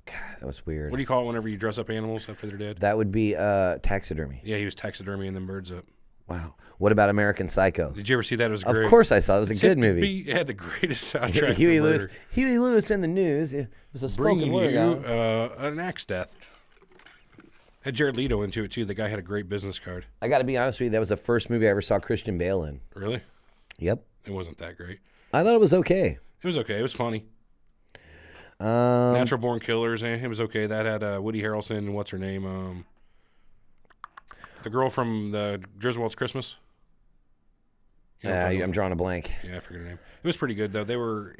God, that was weird. What do you call it whenever you dress up animals after they're dead? That would be taxidermy. Yeah, he was taxidermying them birds up. Wow. What about American Psycho? Did you ever see that? It was great. Of course I saw it. It was a good movie. It had the greatest soundtrack. Huey for Lewis. murder. Huey Lewis in the news. It was a spoken Bringing word. you out. an axe death. Had Jared Leto into it too. The guy had a great business card. I got to be honest with you. That was the first movie I ever saw Christian Bale in. Really? Yep. It wasn't that great. I thought it was okay. It was okay. It was funny. Natural Born Killers. It was okay. That had Woody Harrelson and what's her name? The girl from the Griswold's Christmas. You know what I'm talking I'm drawing a blank. Yeah, I forget her name. It was pretty good though. They were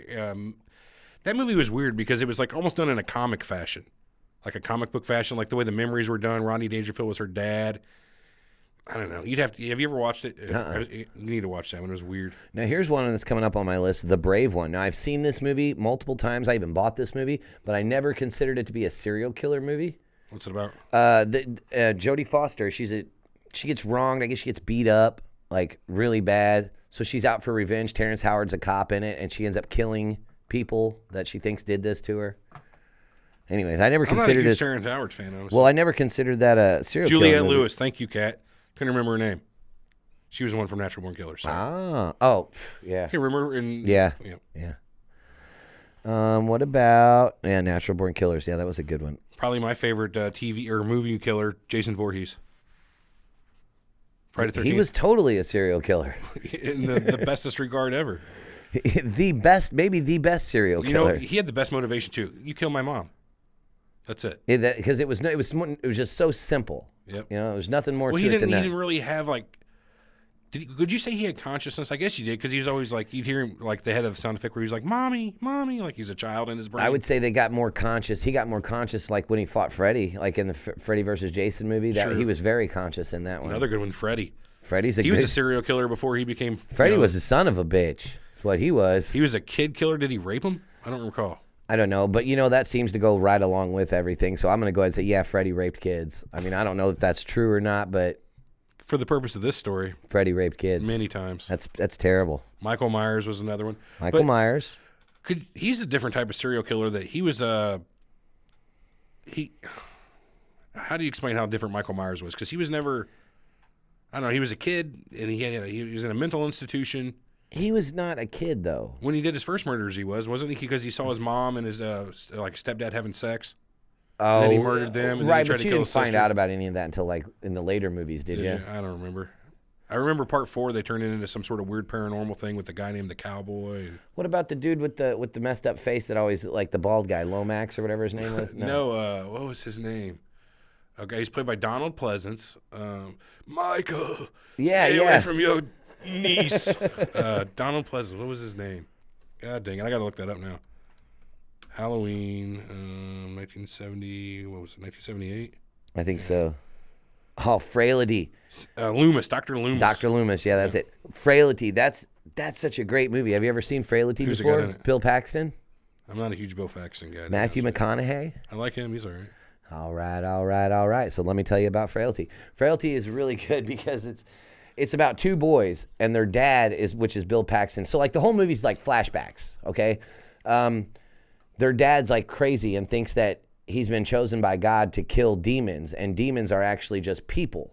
that movie was weird because it was like almost done in a comic fashion, like a comic book fashion, like the way the memories were done. Rodney Dangerfield was her dad. I don't know. You'd have to. Have you ever watched it? You need to watch that one. It was weird. Now here's one that's coming up on my list, The Brave One. Now I've seen this movie multiple times. I even bought this movie, but I never considered it to be a serial killer movie. What's it about? Jodie Foster. She gets wronged. I guess she gets beat up like really bad. So she's out for revenge. Terrence Howard's a cop in it, and she ends up killing people that she thinks did this to her. Anyways, I never I'm not a considered huge this. Terrence Howard fan, honestly. Well, I never considered that a serial killer Juliette movie. Lewis. Thank you, Kat. Couldn't remember her name. She was the one from Natural Born Killers. Yeah. Hey, remember? Yeah. What about Natural Born Killers? Yeah, that was a good one. Probably my favorite TV or movie killer, Jason Voorhees. Friday the 13th. He was totally a serial killer. in the bestest regard ever. Maybe the best serial You know, killer. he had the best motivation too. You kill my mom. That's it. Because it was just so simple. Yep. You know, there's nothing more Well, to he it didn't. than He that. didn't really have like. Could you say he had consciousness? I guess you did, because he was always like, you'd hear him like the head of the sound effect where he was like, "Mommy, mommy," like he's a child in his brain. I would say they got more conscious. He got more conscious like when he fought Freddy, like in the Freddy versus Jason movie. That Sure. he was very conscious in that one. Another good one, Freddy. Freddy's He was a serial killer before he became. Freddy was a son of a bitch. That's what he was. He was a kid killer. Did he rape him? I don't recall. I don't know, but that seems to go right along with everything. So I'm going to go ahead and say, yeah, Freddy raped kids. I mean, I don't know if that's true or not, but For the purpose of this story, Freddy raped kids. many times. That's terrible. Michael Myers was another one. Michael But Myers. he's a different type of serial killer. That he was How do you explain how different Michael Myers was? Because he was never. I don't know. He was a kid, and he was in a mental institution. He was not a kid, though. When he did his first murders, wasn't he? Because he saw his mom and his stepdad having sex. Oh, And then he murdered them. And then he right, tried but to you kill didn't his find sister. out about any of that until like in the later movies, did you? I don't remember. I remember part 4. They turned it into some sort of weird paranormal thing with the guy named the Cowboy. What about the dude with the messed up face that always like the bald guy, Lomax or whatever his name was? No, what was his name? Okay, he's played by Donald Pleasance. Michael, stay away from your niece. Donald Pleasance. What was his name? God dang it! I got to look that up now. Halloween, 1970. What was it? 1978. I think so. Oh, Frailty. Loomis, Dr. Loomis. Dr. Loomis, yeah, that's it. Frailty. That's such a great movie. Have you ever seen Frailty Who's the guy before? in it? Bill Paxton, I'm not a huge Bill Paxton guy. Matthew McConaughey. I like him. He's all right. All right. So let me tell you about Frailty. Frailty is really good because it's about two boys and their dad which is Bill Paxton. So like the whole movie's like flashbacks, okay? Their dad's like crazy and thinks that he's been chosen by God to kill demons, and demons are actually just people.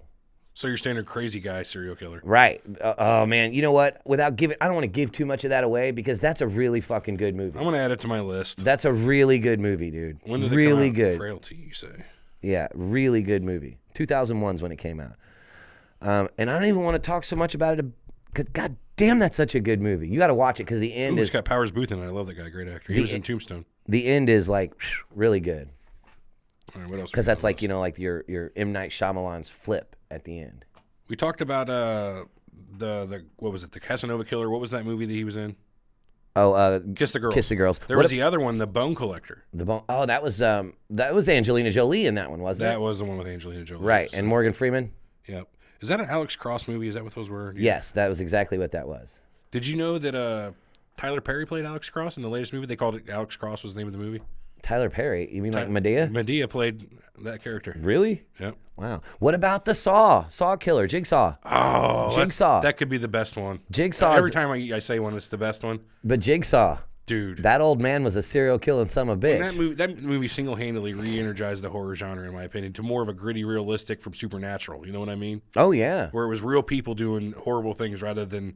So your standard crazy guy serial killer. Right. Oh man, you know what? I don't want to give too much of that away because that's a really fucking good movie. I'm gonna add it to my list. That's a really good movie, dude. When did it really come out? good. Frailty, you say? Yeah, really good movie. 2001's when it came out. And I don't even want to talk so much about it because god damn, that's such a good movie. You got to watch it because the end It's is got Powers Booth in it. I love that guy. Great actor. He was in Tombstone. the end is like really good All right, what else? because we got that's on like the list? like your M. Night Shyamalan's flip at the end. We talked about the what was it? The Casanova Killer. What was that movie that he was in? Oh, Kiss the Girls. Kiss the Girls. There was the other one, The Bone Collector. Oh, that was Angelina Jolie in that one, wasn't That it? was the one with Angelina Jolie. Right, So, and Morgan Freeman. yep. Is that an Alex Cross movie? Is that what those were? Yes, that was exactly what that was. Did you know that Tyler Perry played Alex Cross in the latest movie? They called it Alex Cross was the name of the movie. Tyler Perry. You mean like Medea? Medea played that character. Really? Yep. Wow. What about the Saw Killer, Jigsaw? Oh, Jigsaw. That could be the best one. Jigsaw. Every time I say one, it's the best one. But Jigsaw, Dude. that old man was a serial killing son of a bitch. That movie single-handedly re-energized the horror genre, in my opinion, to more of a gritty, realistic from Supernatural. You know what I mean? Oh yeah. Where it was real people doing horrible things rather than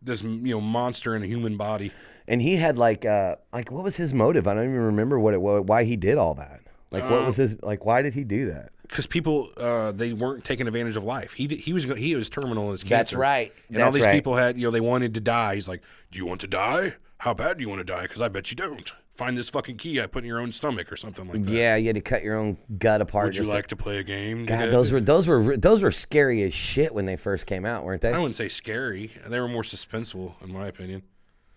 this monster in a human body. And he had like what was his motive? I don't even remember why he did all that. Like what was his why did he do that? Because people they weren't taking advantage of life. He was terminal in his cancer. That's right. And all these people had they wanted to die. He's like, do you want to die? How bad do you want to die? Because I bet you don't. Find this fucking key I put in your own stomach or something like that. Yeah, you had to cut your own gut apart. Would you like to play a game? God, those were scary as shit when they first came out, weren't they? I wouldn't say scary. They were more suspenseful, in my opinion.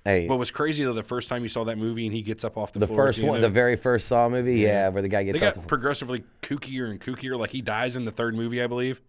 Hey, What was crazy though, the first time you saw that movie and he gets up off the the floor. first one, the very first Saw movie, yeah, where the guy they gets got off the floor. progressively kookier and kookier. Like he dies in the third movie, I believe.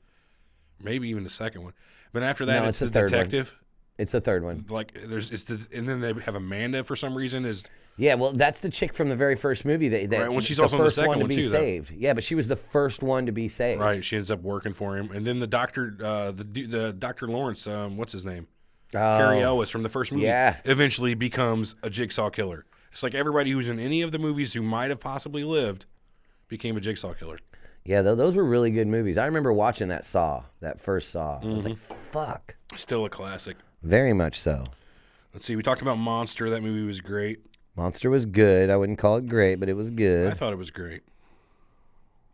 Maybe even the second one. But after that, No, it's it's the the third one. detective. It's the third one. Like and then they have Amanda for some reason is. Yeah, well, that's the chick from the very first movie. That Right, well, she's the also in the first second one to one, be too, though. saved. Yeah, but she was the first one to be saved. Right, she ends up working for him, and then the doctor, the Dr. Lawrence, what's his name? Cary Elwes from the first movie, Yeah. eventually becomes a jigsaw killer. It's like everybody who's in any of the movies who might have possibly lived became a jigsaw killer. Yeah, those were really good movies. I remember watching that first Saw. I was like, fuck. Still a classic. Very much so. Let's see. We talked about Monster. That movie was great. Monster was good. I wouldn't call it great, but it was good. I thought it was great.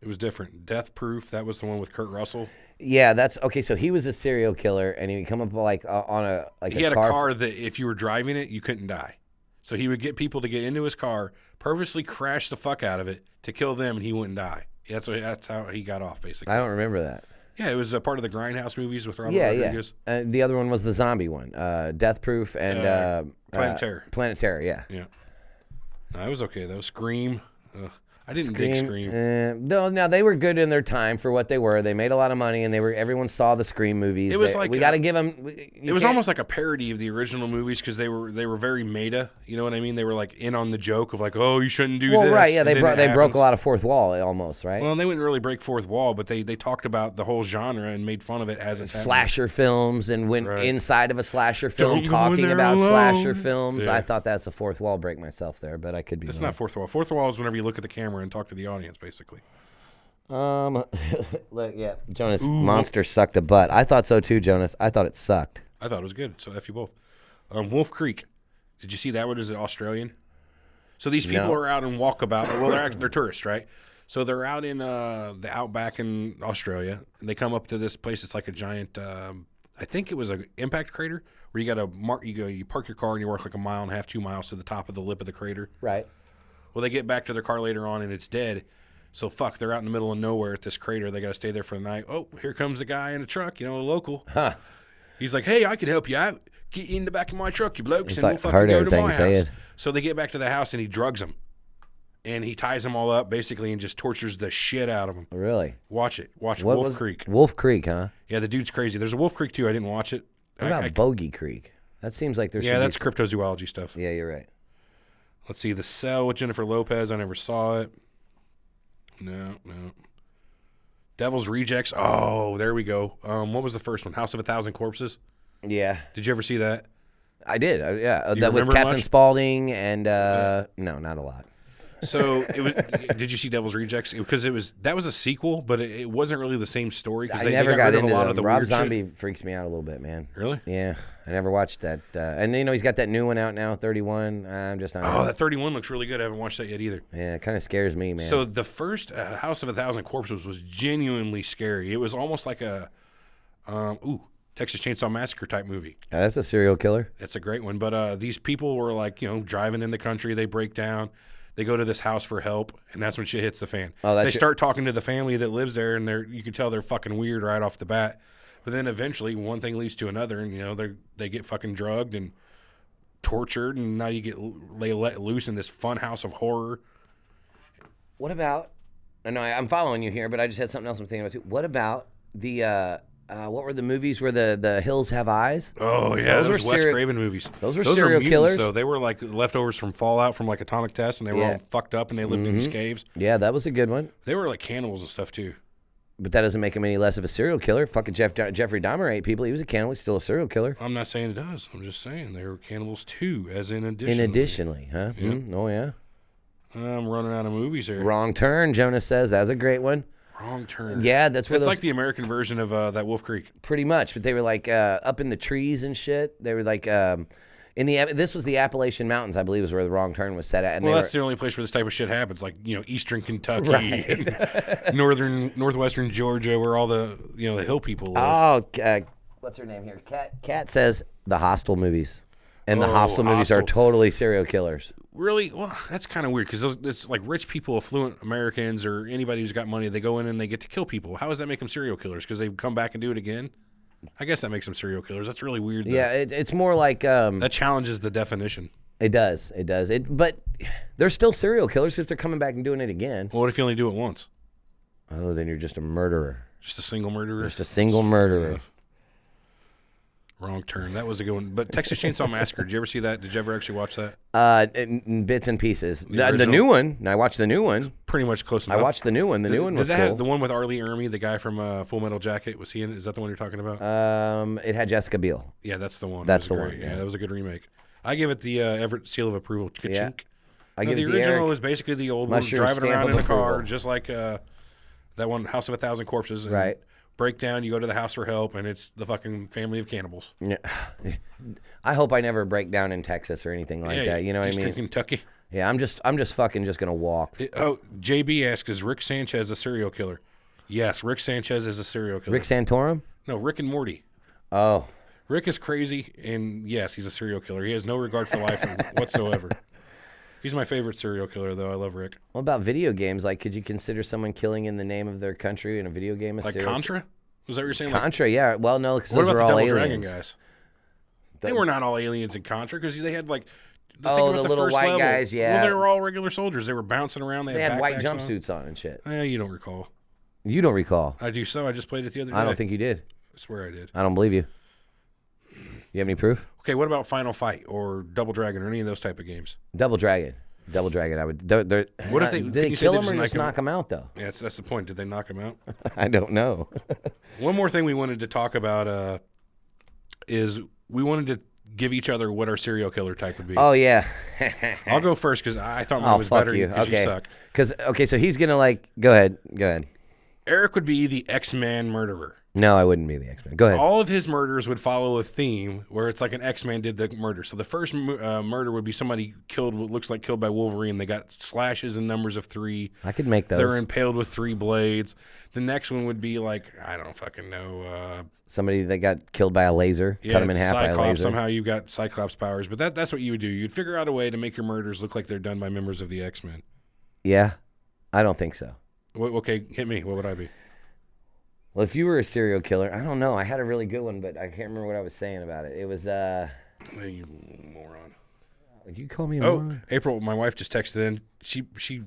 It was different. Death Proof. That was the one with Kurt Russell. Yeah, that's okay. So he was a serial killer, and he would come up like on a like He a had car. a car that if you were driving it, you couldn't die. So he would get people to get into his car, purposely crash the fuck out of it to kill them, and he wouldn't die. That's how he got off, basically. I don't remember that. Yeah, it was a part of the Grindhouse movies with Robert Yeah, Rodriguez. yeah. The other one was the zombie one, Death Proof and Planet Terror. Planet Terror, yeah. Yeah. No, it was okay, though. Scream. I didn't dig Scream. No, they were good in their time for what they were. They made a lot of money, and everyone saw the Scream movies. It was like we got to give them. It was almost like a parody of the original movies because they were very meta. You know what I mean? They were like in on the joke of like, oh, you shouldn't do this. Well, right, yeah, and they then it broke happens. a lot of fourth wall almost, right? Well, they wouldn't really break fourth wall, but they talked about the whole genre and made fun of it as it's happening. Slasher films and went Right. inside of a slasher film Don't go in talking there about alone. slasher films. Yeah. I thought that's a fourth wall break myself there, but I could be It's wrong. not fourth wall. Fourth wall is whenever you look at the camera and talk to the audience, basically. Look, yeah, Jonas, Monster sucked a butt. I thought so too, Jonas. I thought it sucked. I thought it was good, so F you both. Wolf Creek. Did you see that one? Is it Australian? So these people No. are out and walkabout. Well, they're tourists, right? So they're out in the outback in Australia, and they come up to this place. It's like a giant. I think it was an impact crater where you got to mark. You park your car and you walk like a mile and a half, 2 miles to the top of the lip of the crater. Right. Well, they get back to their car later on and it's dead. So fuck, they're out in the middle of nowhere at this crater. They got to stay there for the night. Oh, here comes a guy in a truck, a local. Huh. He's like, hey, I can help you out. Get in the back of my truck, you blokes, It's and like we'll fucking hard go to everything my you say house. it. So they get back to the house and he drugs them. And he ties them all up basically and just tortures the shit out of them. Really? Watch it. Watch What Wolf was Creek. Wolf Creek, huh? Yeah, the dude's crazy. There's a Wolf Creek too. I didn't watch it. What about Bogey Creek? That seems like there should Yeah, be that's some- cryptozoology stuff. Yeah, you're right. Let's see. The Cell with Jennifer Lopez. I never saw it. No. Devil's Rejects. Oh, there we go. What was the first one? House of a Thousand Corpses. Yeah, Did you ever see that? I did. Yeah, Do you that with remember Captain much? Spaulding and no, not a lot. So it was. Did you see Devil's Rejects? Because that was a sequel, but it wasn't really the same story. Because I never got rid of into a lot them. of the Rob weird Zombie shit. freaks me out a little bit, man. Really? Yeah, I never watched that. And he's got that new one out now, 31. I'm just not. Oh, that 31 looks really good. I haven't watched that yet either. Yeah, it kind of scares me, man. So the first House of a Thousand Corpses was genuinely scary. It was almost like a Texas Chainsaw Massacre type movie. That's a serial killer. That's a great one. But these people were like, driving in the country. They break down. They go to this house for help, and that's when shit hits the fan. Oh, that's they start talking to the family that lives there, and you can tell they're fucking weird right off the bat. But then eventually, one thing leads to another, and they get fucking drugged and tortured, and now you get let loose in this fun house of horror. What about? I know I'm following you here, but I just had something else I'm thinking about too. What about the? What were the movies where the hills have eyes? Oh yeah, Those those were Wes seri- Craven movies. those were are serial mutants, killers? though. They were like leftovers from Fallout from like atomic tests, and they were Yeah. all fucked up, and they lived in these caves. Yeah, that was a good one. They were like cannibals and stuff too. But that doesn't make him any less of a serial killer. Fucking Jeffrey Dahmer ate people. He was a cannibal. He's still a serial killer. I'm not saying it does. I'm just saying they were cannibals too, as in addition. Additionally, huh? Yeah. Oh yeah. I'm running out of movies here. Wrong Turn. Jonas says that was a great one. Wrong turn. Yeah, that's where It's those like the American version of that Wolf Creek. pretty much. But they were like up in the trees and shit. They were like this was the Appalachian Mountains, I believe, is where the Wrong Turn was set at. And Well, they that's were, the only place where this type of shit happens, like Eastern Kentucky, and northwestern Georgia, where all the the hill people live. what's her name here? Cat says the Hostel movies, and the Oh, Hostel movies are Hostel. totally serial killers. Really? Well, that's kind of weird because it's like rich people, affluent Americans, or anybody who's got money. They go in and they get to kill people. How does that make them serial killers? Because they come back and do it again. I guess that makes them serial killers. That's really weird. Though. Yeah, it's more like that challenges the definition. it does. But they're still serial killers if they're coming back and doing it again. Well, what if you only do it once? Oh, then you're just a murderer. Just a single murderer. Just a single murderer. Wrong turn. That was a good one. But Texas Chainsaw Massacre, did you ever see that? Did you ever actually watch that? In bits and pieces. The original? new one. I watched the new one. Pretty much close enough. I watched the new one. The new one was Does that cool. have the one with Arlie Ermy, the guy from Full Metal Jacket? Was he in it? Is that the one you're talking about? It had Jessica Biel. Yeah, that's the one. That's That was the great. one, yeah. That was a good remake. I give it the Everett seal of approval. Ka-chink. Yeah. I No, give the it the original Eric was basically the old one, Mushroom driving stamp around of in a car, approval. just like that one, House of a Thousand Corpses. And Right. Break down, you go to the house for help, and it's the fucking family of cannibals. Yeah. I hope I never break down in Texas or anything like that. You know what I Eastern mean? Kentucky. Yeah, I'm just fucking just gonna walk. JB asks, is Rick Sanchez a serial killer? Yes, Rick Sanchez is a serial killer. Rick Santorum? No, Rick and Morty. Oh, Rick is crazy, and yes, he's a serial killer. He has no regard for life whatsoever. He's my favorite serial killer, though. I love Rick. what about video games? Like, could you consider someone killing in the name of their country in a video game a Like serial Contra? Was that what you're saying? Contra, yeah. Well, no, because What those about were the all Double aliens. Dragon guys? They were not all aliens in Contra because they had like. Think Oh, about the little first white level. guys, yeah. Well, they were all regular soldiers. They were bouncing around. They had white backpacks on. jumpsuits on and shit. You don't recall. You don't recall. I do so. I just played it the other day. I don't think you did. I swear I did. I don't believe you. You have any proof? Okay, what about Final Fight or Double Dragon or any of those type of games? Double Dragon. Double Dragon. I would. What if they- did can they you say kill they him just or just knock him- knock him out though? Yeah, that's the point. Did they knock him out? I don't know. One more thing we wanted to talk about is we wanted to give each other what our serial killer type would be. Oh yeah. I'll go first because I thought mine Oh was fuck better you. because Okay. you suck. Because so he's gonna like go ahead. Eric would be the X-Man murderer. No, I wouldn't be the X-Men. Go ahead. All of his murders would follow a theme where it's like an X-Man did the murder. So the first murder would be somebody killed, what looks like killed by Wolverine. They got slashes in numbers of 3. I could make those. They're impaled with 3 blades. The next one would be like, I don't fucking know. Somebody that got killed by a laser, cut him in it's half by a Cyclops. laser. Somehow you got Cyclops powers. But that's what you would do. You'd figure out a way to make your murders look like they're done by members of the X-Men. Yeah, I don't think so. Okay, hit me. What would I be? Well, if you were a serial killer, I don't know. I had a really good one, but I can't remember what I was saying about it. It was You moron. you call me a Oh, moron? April, my wife just texted in. She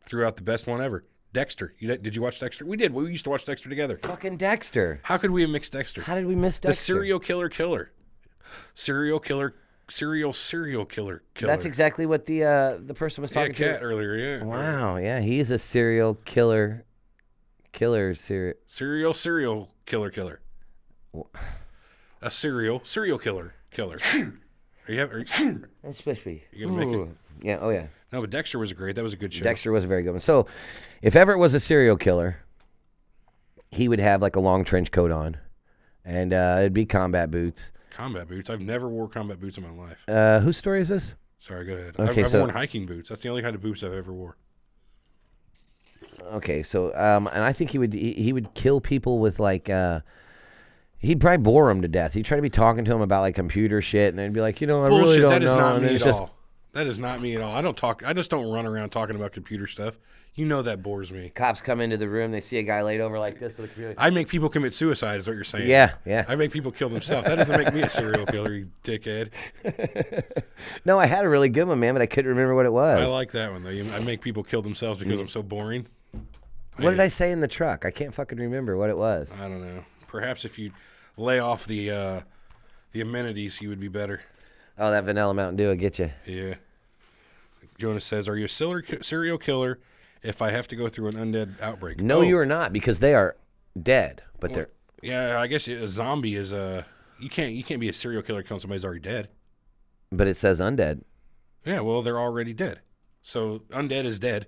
threw out the best one ever. Dexter. Did you watch Dexter? We did. We used to watch Dexter together. Fucking Dexter. How could we have mixed Dexter? How did we miss Dexter? The serial killer. Serial killer. That's exactly what the person was talking Cat to. earlier, yeah. Wow, yeah, he's a serial killer. Serial killer. A serial killer. Are you That's supposed to be. You gonna make it? Yeah. Oh yeah. No, but Dexter was great. That was a good show. Dexter was a very good one. So, if Everett was a serial killer, he would have like a long trench coat on, and it'd be combat boots. Combat boots. I've never wore combat boots in my life. Whose story is this? Sorry, go ahead. Okay, I've so- worn hiking boots. That's the only kind of boots I've ever wore. Okay, so and I think he would kill people with like he'd probably bore them to death. He'd try to be talking to them about like computer shit, and they'd be like, I Bullshit. really don't That is know. not and me it's at just, all. That is not me at all. I don't talk. I just don't run around talking about computer stuff. You know that bores me. Cops come into the room, they see a guy laid over like this with a computer. I make people commit suicide. Is what you're saying? Yeah, yeah. I make people kill themselves. That doesn't make me a serial killer, you dickhead. No, I had a really good one, man, but I couldn't remember what it was. I like that one though. I make people kill themselves because I'm so boring. What did I say in the truck? I can't fucking remember what it was. I don't know. Perhaps if you lay off the amenities, you would be better. Oh, that vanilla Mountain Dew will get you. Yeah. Jonas says, "Are you a serial killer? If I have to go through an undead outbreak?" No, you are not, because they are dead. But they're Yeah, I guess a zombie is a. You can't be a serial killer killing somebody who's already dead. but it says undead. Yeah, well, they're already dead. So undead is dead.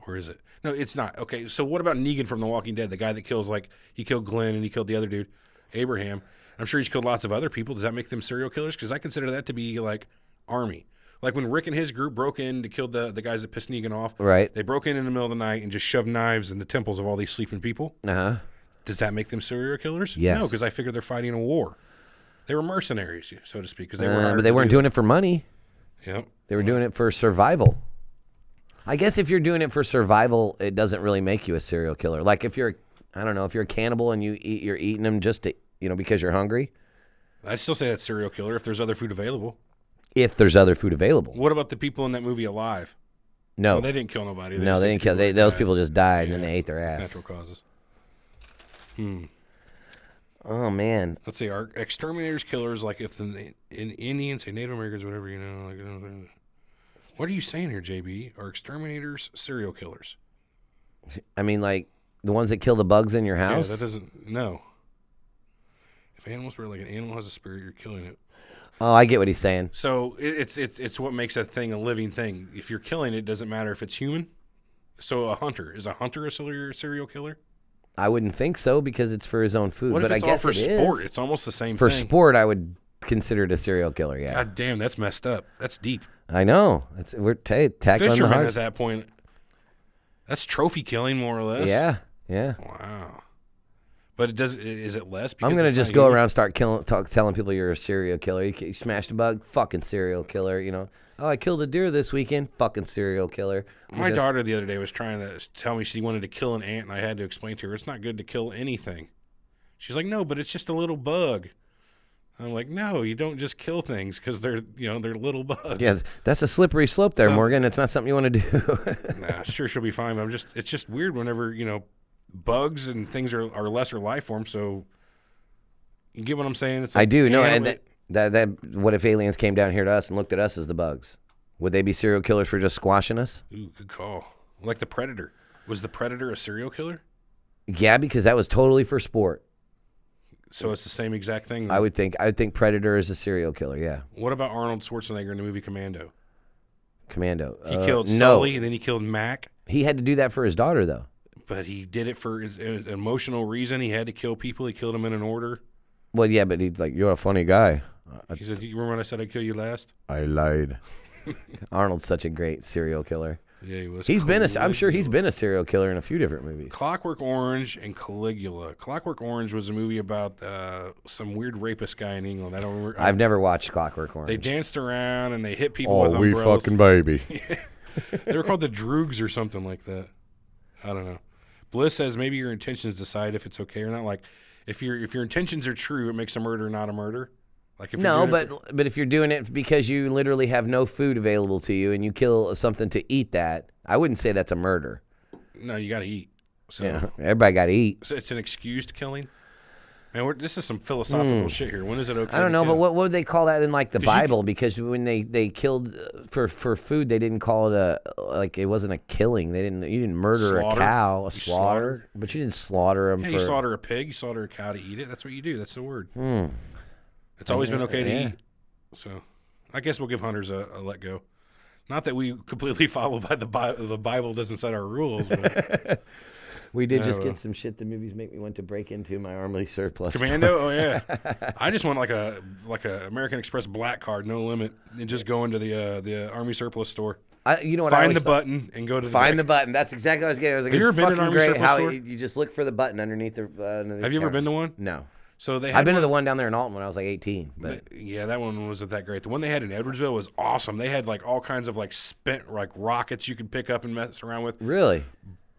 Or is it? No, it's not. Okay, so what about Negan from The Walking Dead? The guy that kills, like, he killed Glenn and he killed the other dude, Abraham. I'm sure he's killed lots of other people. Does that make them serial killers? Because I consider that to be, like, army. Like when Rick and his group broke in to kill the guys that pissed Negan off. Right. They broke in the middle of the night and just shoved knives in the temples of all these sleeping people. Uh-huh. Does that make them serial killers? Yes. No, because I figure they're fighting a war. They were mercenaries, so to speak, because they were. But they weren't doing it for money. Yep. They were doing it for survival. I guess if you're doing it for survival, it doesn't really make you a serial killer. Like if you're, I don't know, if you're a cannibal and you're eating them just to, because you're hungry. I still say that's serial killer if there's other food available. If there's other food available. What about the people in that movie Alive? No. Well, they didn't kill nobody. No, just they said didn't kill. people Those died. people just died and then Yeah. they ate their ass. Natural causes. Oh man. Let's see. Are exterminators killers? Like if the in Indians, say Native Americans, whatever, you know. Like, what are you saying here, JB? Are exterminators serial killers? I mean, like the ones that kill the bugs in your house. Yeah, that doesn't. No. If animals were like an animal has a spirit, you're killing it. Oh, I get what he's saying. So it's what makes a thing a living thing. If you're killing it, doesn't matter if it's human. So a hunter is a serial killer? I wouldn't think so because it's for his own food. What but if it's I guess all for it sport? is. It's almost the same For thing. sport, I would consider it a serial killer. Yeah. God damn, that's messed up. That's deep. I know. We're tackling the Fisherman hard. at that point. That's trophy killing, more or less. Yeah. Yeah. Wow. But is it less? Because I'm gonna it's just not go human? around telling people you're a serial killer. You smashed a bug, fucking serial killer. You know. Oh, I killed a deer this weekend, fucking serial killer. My daughter the other day was trying to tell me she wanted to kill an ant, and I had to explain to her it's not good to kill anything. She's like, no, but it's just a little bug. I'm like, no, you don't just kill things because they're little bugs. Yeah, that's a slippery slope there, So- Morgan. It's not something you want to do. Nah, sure, she'll be fine. But it's just weird whenever bugs and things are lesser life forms. So you get what I'm saying? It's like I do. No, animal- and that what if aliens came down here to us and looked at us as the bugs? Would they be serial killers for just squashing us? Ooh, good call. Like the Predator. Was the Predator a serial killer? Yeah, because that was totally for sport. So it's the same exact thing. I would think Predator is a serial killer. Yeah, What about Arnold Schwarzenegger in the movie Commando? Commando. He killed no. Sully, and then he killed Mac. He had to do that for his daughter, though. But he did it for an emotional reason. He had to kill people. He killed them in an order. Well, yeah, but he's like, you're a funny guy. He said, "You remember when I said I'd kill you last?" I lied. Arnold's such a great serial killer. Yeah, he was. I'm sure he's been a serial killer in a few different movies. Clockwork Orange and Caligula. Clockwork Orange was a movie about some weird rapist guy in England. I don't remember. I've never watched Clockwork Orange. They danced around and they hit people with umbrellas. baby. They were called the Droogs or something like that. I don't know. Bliss says maybe your intentions decide if it's okay or not. Like if your intentions are true, it makes a murder not a murder. Like if No, you're doing it but if you're doing it because you literally have no food available to you and you kill something to eat that, I wouldn't say that's a murder. no, you got to eat. So, Yeah, everybody got to eat. so it's an excused killing. Man, this is some philosophical shit here. When is it okay? I don't to know, kill? but what would they call that in like the 'Cause you Bible? Because when they killed for food, they didn't call it it wasn't a killing. You didn't murder Slaughter. a cow, You slaughter, but you didn't slaughter them Yeah, for. you slaughter a pig, you slaughter a cow to eat it. That's what you do. That's the word. It's always been okay to yeah. eat. So I guess we'll give hunters a let go. Not that we completely follow by the Bible. The Bible doesn't set our rules. But We did Yeah, just well. get some shit the movies make me want to break into my army surplus. Commando, oh yeah. I just want like a American Express black card, no limit, and just go into the Army surplus store, You know what? I find always the thought- button, and go to Find the back. button. That's exactly what I was getting. I was like, Have you it's ever been to an fucking Army great surplus how store? you just look for the button underneath the. Have you ever been to one? No. So they had I've been to one- the one down there in Alton when I was like 18. But Yeah, that one wasn't that great. The one they had in Edwardsville was awesome. They had like all kinds of like spent like rockets you could pick up and mess around with. really,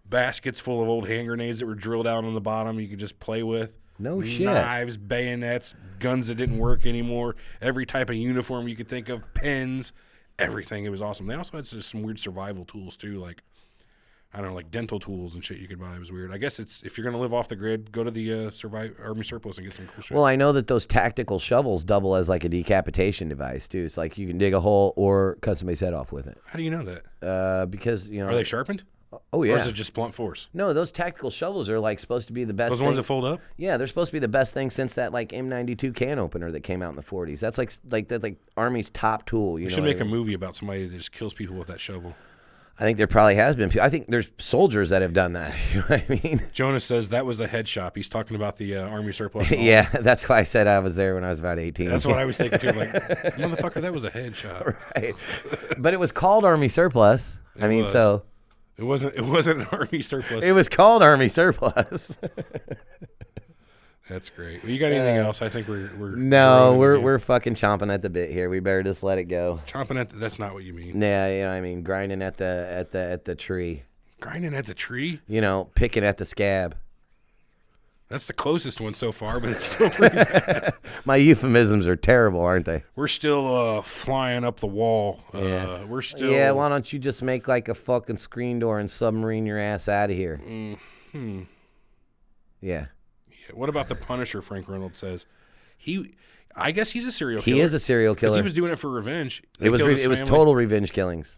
Baskets full of old hand grenades that were drilled out on the bottom you could just play with. No shit. Knives, bayonets, guns that didn't work anymore. Every type of uniform you could think of, pens, everything. It was awesome. They also had some weird survival tools too, like I don't know, like dental tools and shit you could buy. It was weird. I guess it's if you're gonna live off the grid, go to the Army surplus and get some cool shit. well, I know that those tactical shovels double as like a decapitation device too. It's like you can dig a hole or cut somebody's head off with it. How do you know that? Because you know. Are they sharpened? Oh Or yeah. is it just blunt force? No, those tactical shovels are like supposed to be the best. Those ones thing- that fold up? Yeah, they're supposed to be the best thing since that like M92 can opener that came out in the 40s. That's like Army's top tool. You We know should what I make a mean? movie about somebody that just kills people with that shovel. I think there probably has been. I think there's soldiers that have done that. You know what I mean? Jonas says that was the head shop. He's talking about the Army surplus. mall. Yeah, that's why I said I was there when I was about 18. That's what I was thinking too. Like, motherfucker, that was a head shop. Right. But it was called Army Surplus. I mean, was. so It wasn't an Army surplus. it was called Army Surplus. That's great. Well, you got anything else? I think we're No, zeroing in. we're fucking chomping at the bit here. We better just let it go. chomping at. That's not what you mean. Yeah, you know, I mean, grinding at the tree. Grinding at the tree. You know, picking at the scab. That's the closest one so far, but it's still pretty bad. My euphemisms are terrible, aren't they? We're still flying up the wall. Yeah. We're still. Yeah, why don't you just make like a fucking screen door and submarine your ass out of here? Mm-hmm. Yeah. What about the Punisher? Frank Reynolds says I guess he's a serial killer. He is a serial 'cause killer. he was doing it for revenge. It was Killed his it was family, total revenge killings.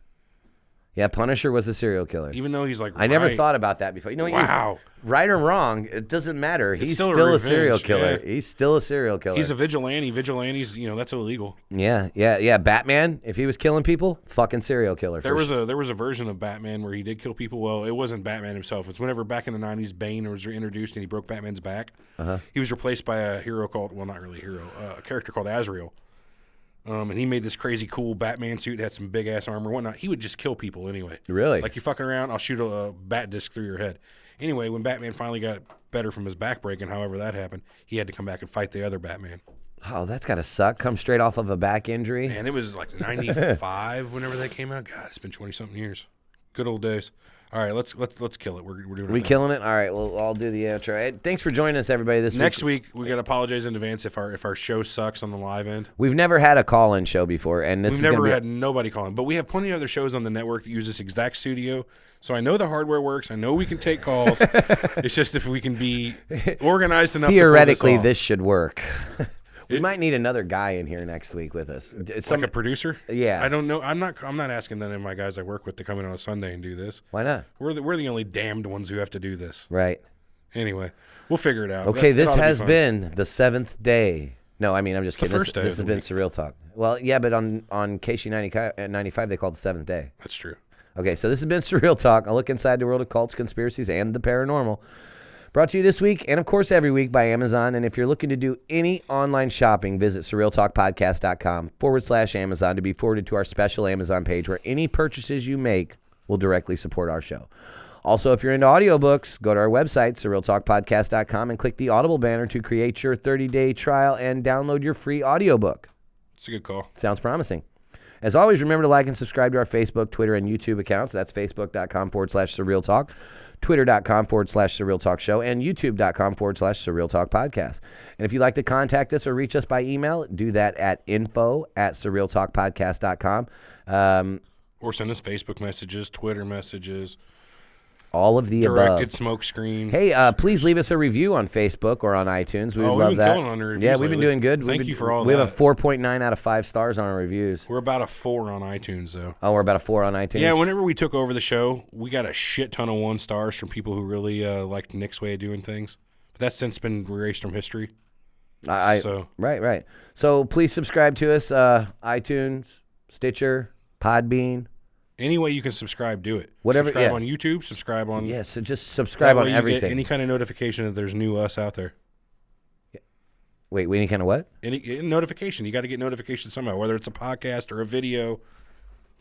Yeah, Punisher was a serial killer. Even though he's like, I never right. thought about that before. You know what? Wow. Right or wrong, it doesn't matter. He's still still a a serial revenge, killer. yeah. He's still a serial killer. He's a vigilante. Vigilantes, that's illegal. Yeah. Batman, if he was killing people, fucking serial killer. There was a version of Batman where he did kill people. Well, it wasn't Batman himself. It's whenever back in the 90s, Bane was introduced and he broke Batman's back. He was replaced by a hero called, well, not really a hero, a character called Azrael. And he made this crazy cool Batman suit, had some big ass armor and whatnot. He would just kill people anyway. Really? Like, you fucking around, I'll shoot a bat disc through your head. Anyway, when Batman finally got better from his back breaking, however that happened, he had to come back and fight the other Batman. Oh, that's gotta suck. Come straight off of a back injury. And it was like 95 whenever that came out. God, it's been 20-something years. Good old days. All right, let's kill it. We're doing it. We now. killing it? All right, well, I'll do the outro. Hey, thanks for joining us, everybody. Next week we got to apologize in advance if our show sucks on the live end. We've never had a call-in show before, and this We've is gonna never be had nobody calling, but we have plenty of other shows on the network that use this exact studio. So I know the hardware works. I know we can take calls. It's just if we can be organized enough. Theoretically, to pull this should work. We might need another guy in here next week with us. like a producer. Yeah. I don't know. I'm not asking none of my guys I work with to come in on a Sunday and do this. Why not? We're the only damned ones who have to do this. Right. Anyway, we'll figure it out. Okay, It this ought to be has fun. been the 7th day. No, I mean, I'm just the kidding. first day This of has the been week. Surreal Talk. Well, yeah, but on KC95, they call it the 7th day. That's true. Okay, so this has been Surreal Talk, a look inside the world of cults, conspiracies, and the paranormal. Brought to you this week, and of course every week, by Amazon. And if you're looking to do any online shopping, visit surrealtalkpodcast.com/Amazon to be forwarded to our special Amazon page where any purchases you make will directly support our show. Also, if you're into audiobooks, go to our website, surrealtalkpodcast.com, and click the Audible banner to create your 30-day trial and download your free audiobook. It's a good call. Sounds promising. As always, remember to like and subscribe to our Facebook, Twitter, and YouTube accounts. That's facebook.com/surrealtalk, twitter.com/surrealtalkshow, and youtube.com/surrealtalkpodcast. And if you'd like to contact us or reach us by email, do that at info@surrealtalkpodcast.com. Or send us Facebook messages, Twitter messages, All of the directed above. smoke screen. Hey, please leave us a review on Facebook or on iTunes. We would we've love been that. killing on the reviews Yeah, we've been lately. doing good. Thank you for all we that. have a 4.9 out of 5 stars on our reviews. We're about a 4 on iTunes, though. Oh, we're about a 4 on iTunes? Yeah, whenever we took over the show, we got a shit ton of 1 stars from people who really liked Nick's way of doing things. But that's since been erased from history. Right. So please subscribe to us, iTunes, Stitcher, Podbean. Any way you can subscribe, do it. Whatever, Subscribe yeah. on YouTube, subscribe on... Yes, so just subscribe that on way you everything. Get any kind of notification that there's new us out there. Wait, any kind of what? Any notification. You got to get notifications somehow, whether it's a podcast or a video.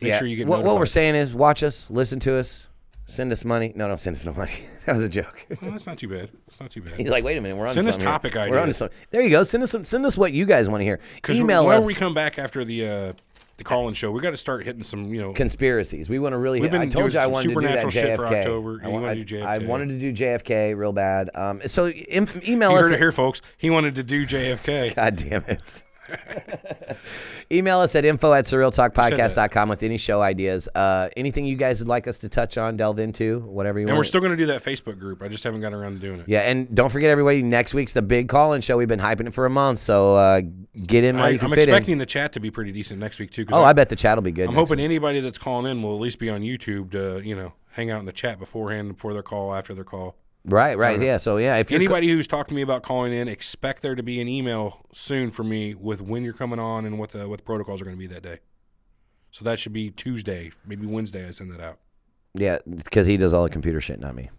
Make sure you get what notified. we're saying is watch us, listen to us, send us money. No, don't send us no money. That was a joke. Well, that's not too bad. It's not too bad. He's like, wait a minute, we're on Send us something here. topic We're ideas. on something. There you go. Send us what you guys want to hear. Because Email whenever us we come back after the call-in show, we got to start hitting some, conspiracies. We want to really. We've been I told doing you I some wanted to do that supernatural shit for JFK. October, and you wanna do JFK. I wanted to do JFK real bad. So email You us. heard it here, folks. He wanted to do JFK. God damn it. Email us at info@surrealtalkpodcast.com with any show ideas. Anything you guys would like us to touch on, delve into, whatever you want. And we're still going to do that Facebook group. I just haven't got around to doing it. Yeah, and don't forget, everybody, next week's the big call-in show. We've been hyping it for a month, so get in while you can I'm fit in. expecting the chat to be pretty decent next week, too. Oh, I bet the chat will be good. I'm next hoping week. anybody that's calling in will at least be on YouTube to, hang out in the chat before their call, after their call. Right, yeah. So, yeah, if you're Anybody who's talked to me about calling in, expect there to be an email soon from me with when you're coming on and what the protocols are going to be that day. So that should be Tuesday, maybe Wednesday. I send that out. Yeah, because he does all the computer shit, not me.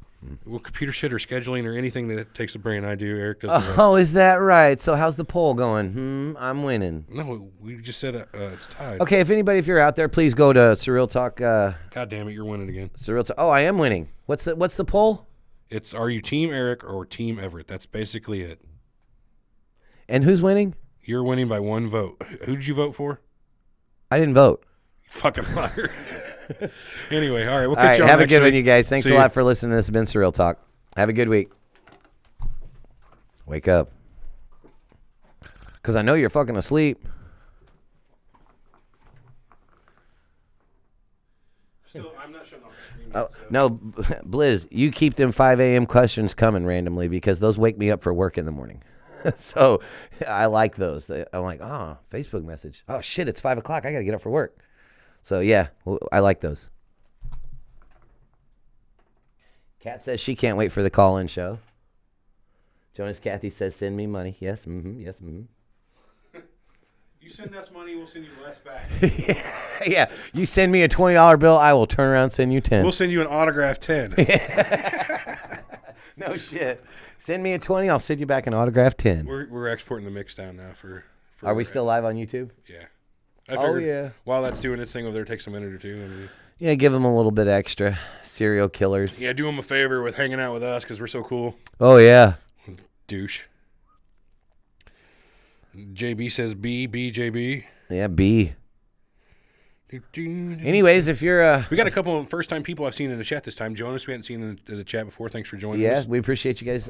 Well, computer shit or scheduling or anything that takes a brain, I do. Eric does the rest. Oh, is that right? So how's the poll going? I'm winning. No, we just said it's tied. Okay, if you're out there, please go to Surreal Talk. God damn it, you're winning again. Surreal Talk. Oh, I am winning. What's the poll? It's are you Team Eric or Team Everett? That's basically it. And who's winning? You're winning by 1 vote. Who did you vote for? I didn't vote. You fucking liar. Anyway, all right, we'll All catch right, you on have a next good week. one, you guys. Thanks See a ya. lot for listening. This has been Surreal Talk. Have a good week. Wake up. Because I know you're fucking asleep. Still, I'm not shutting off the screen. Oh, no, Blizz, you keep them 5 a.m. questions coming randomly because those wake me up for work in the morning. So I like those. I'm like, Facebook message. Oh, shit, it's 5 o'clock. I got to get up for work. So, yeah, I like those. Kat says she can't wait for the call-in show. Jonas Kathy says, send me money. Yes, yes, You send us money, we'll send you less back. Yeah, you send me a $20 bill, I will turn around and send you 10. We'll send you an autographed 10. No shit. Send me a 20, I'll send you back an autographed 10. We're exporting the mix down now for Are we still live on YouTube? Yeah. I figured yeah. while that's doing its thing over there, it takes a minute or two. I mean, Yeah, give them a little bit extra. Serial killers. yeah, do them a favor with hanging out with us because we're so cool. Oh, yeah. Douche. JB says B, JB. Yeah, B. Anyways, if you're we got a couple of first-time people I've seen in the chat this time. Jonas, we hadn't seen in the chat before. Thanks for joining us. Yeah, we appreciate you guys.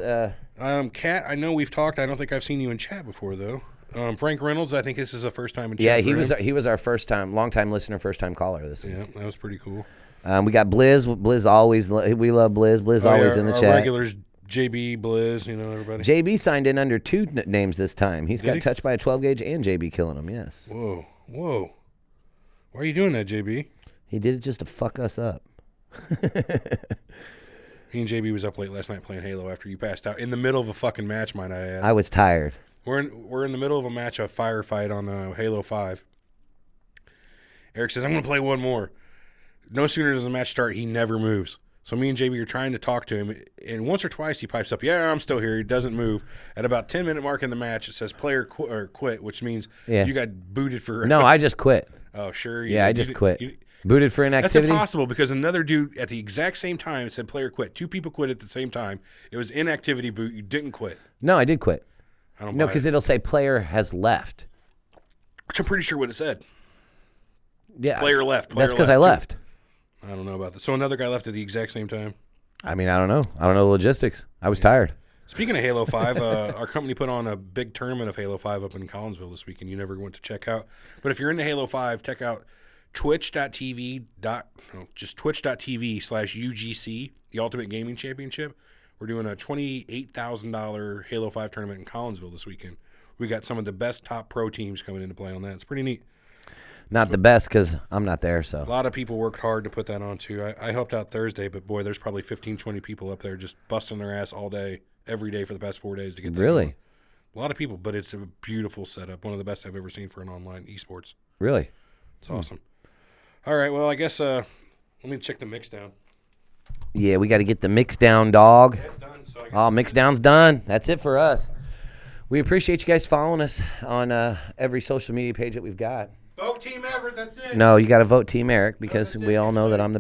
Kat, I know we've talked. I don't think I've seen you in chat before, though. Frank Reynolds, I think this is a first time in chat. Yeah, for him. he was our long-time listener, first-time caller this week. Yeah, that was pretty cool. We got Blizz. Blizz always, we love Blizz. Blizz always in the our chat. regulars, JB, Blizz, everybody. JB signed in under 2 names this time. He's got he? touched by a 12 gauge and JB killing him. Yes. Whoa. Why are you doing that, JB? He did it just to fuck us up. Me and JB was up late last night playing Halo after you passed out in the middle of a fucking match. Might I add? I was tired. We're in the middle of a match, a firefight on Halo 5. Eric says, I'm going to play one more. No sooner does the match start, he never moves. So me and JB are trying to talk to him, and once or twice he pipes up, yeah, I'm still here. He doesn't move. At about 10-minute mark in the match, it says player quit, which means you got booted for... No, I just quit. Oh, sure. Yeah, I just quit. Booted for inactivity? That's impossible because another dude at the exact same time said player quit. 2 people quit at the same time. It was inactivity boot. You didn't quit. No, I did quit. I don't No, because it'll say player has left. Which I'm pretty sure what it said. Yeah, Player left. That's because I left. I don't know about that. So another guy left at the exact same time? I mean, I don't know. I don't know the logistics. I was tired. Speaking of Halo 5, our company put on a big tournament of Halo 5 up in Collinsville this weekend. You never went to check out. But if you're into Halo 5, check out twitch.tv/UGC, the Ultimate Gaming Championship. We're doing a $28,000 Halo 5 tournament in Collinsville this weekend. We got some of the best top pro teams coming into play on that. It's pretty neat. Not the best because I'm not there, so. A lot of people worked hard to put that on, too. I helped out Thursday, but, boy, there's probably 15, 20 people up there just busting their ass all day, every day for the past 4 days to get that Really? going. A lot of people, but it's a beautiful setup. One of the best I've ever seen for an online esports. Really? It's awesome. All right, well, I guess let me check the mix down. Yeah, we got to get the mix down, dog. Yeah, it's done. So I guess Mix down's done. That's it for us. We appreciate you guys following us on every social media page that we've got. Vote Team Everett, that's it. No, you got to vote Team Eric because that's it. we all know that I'm the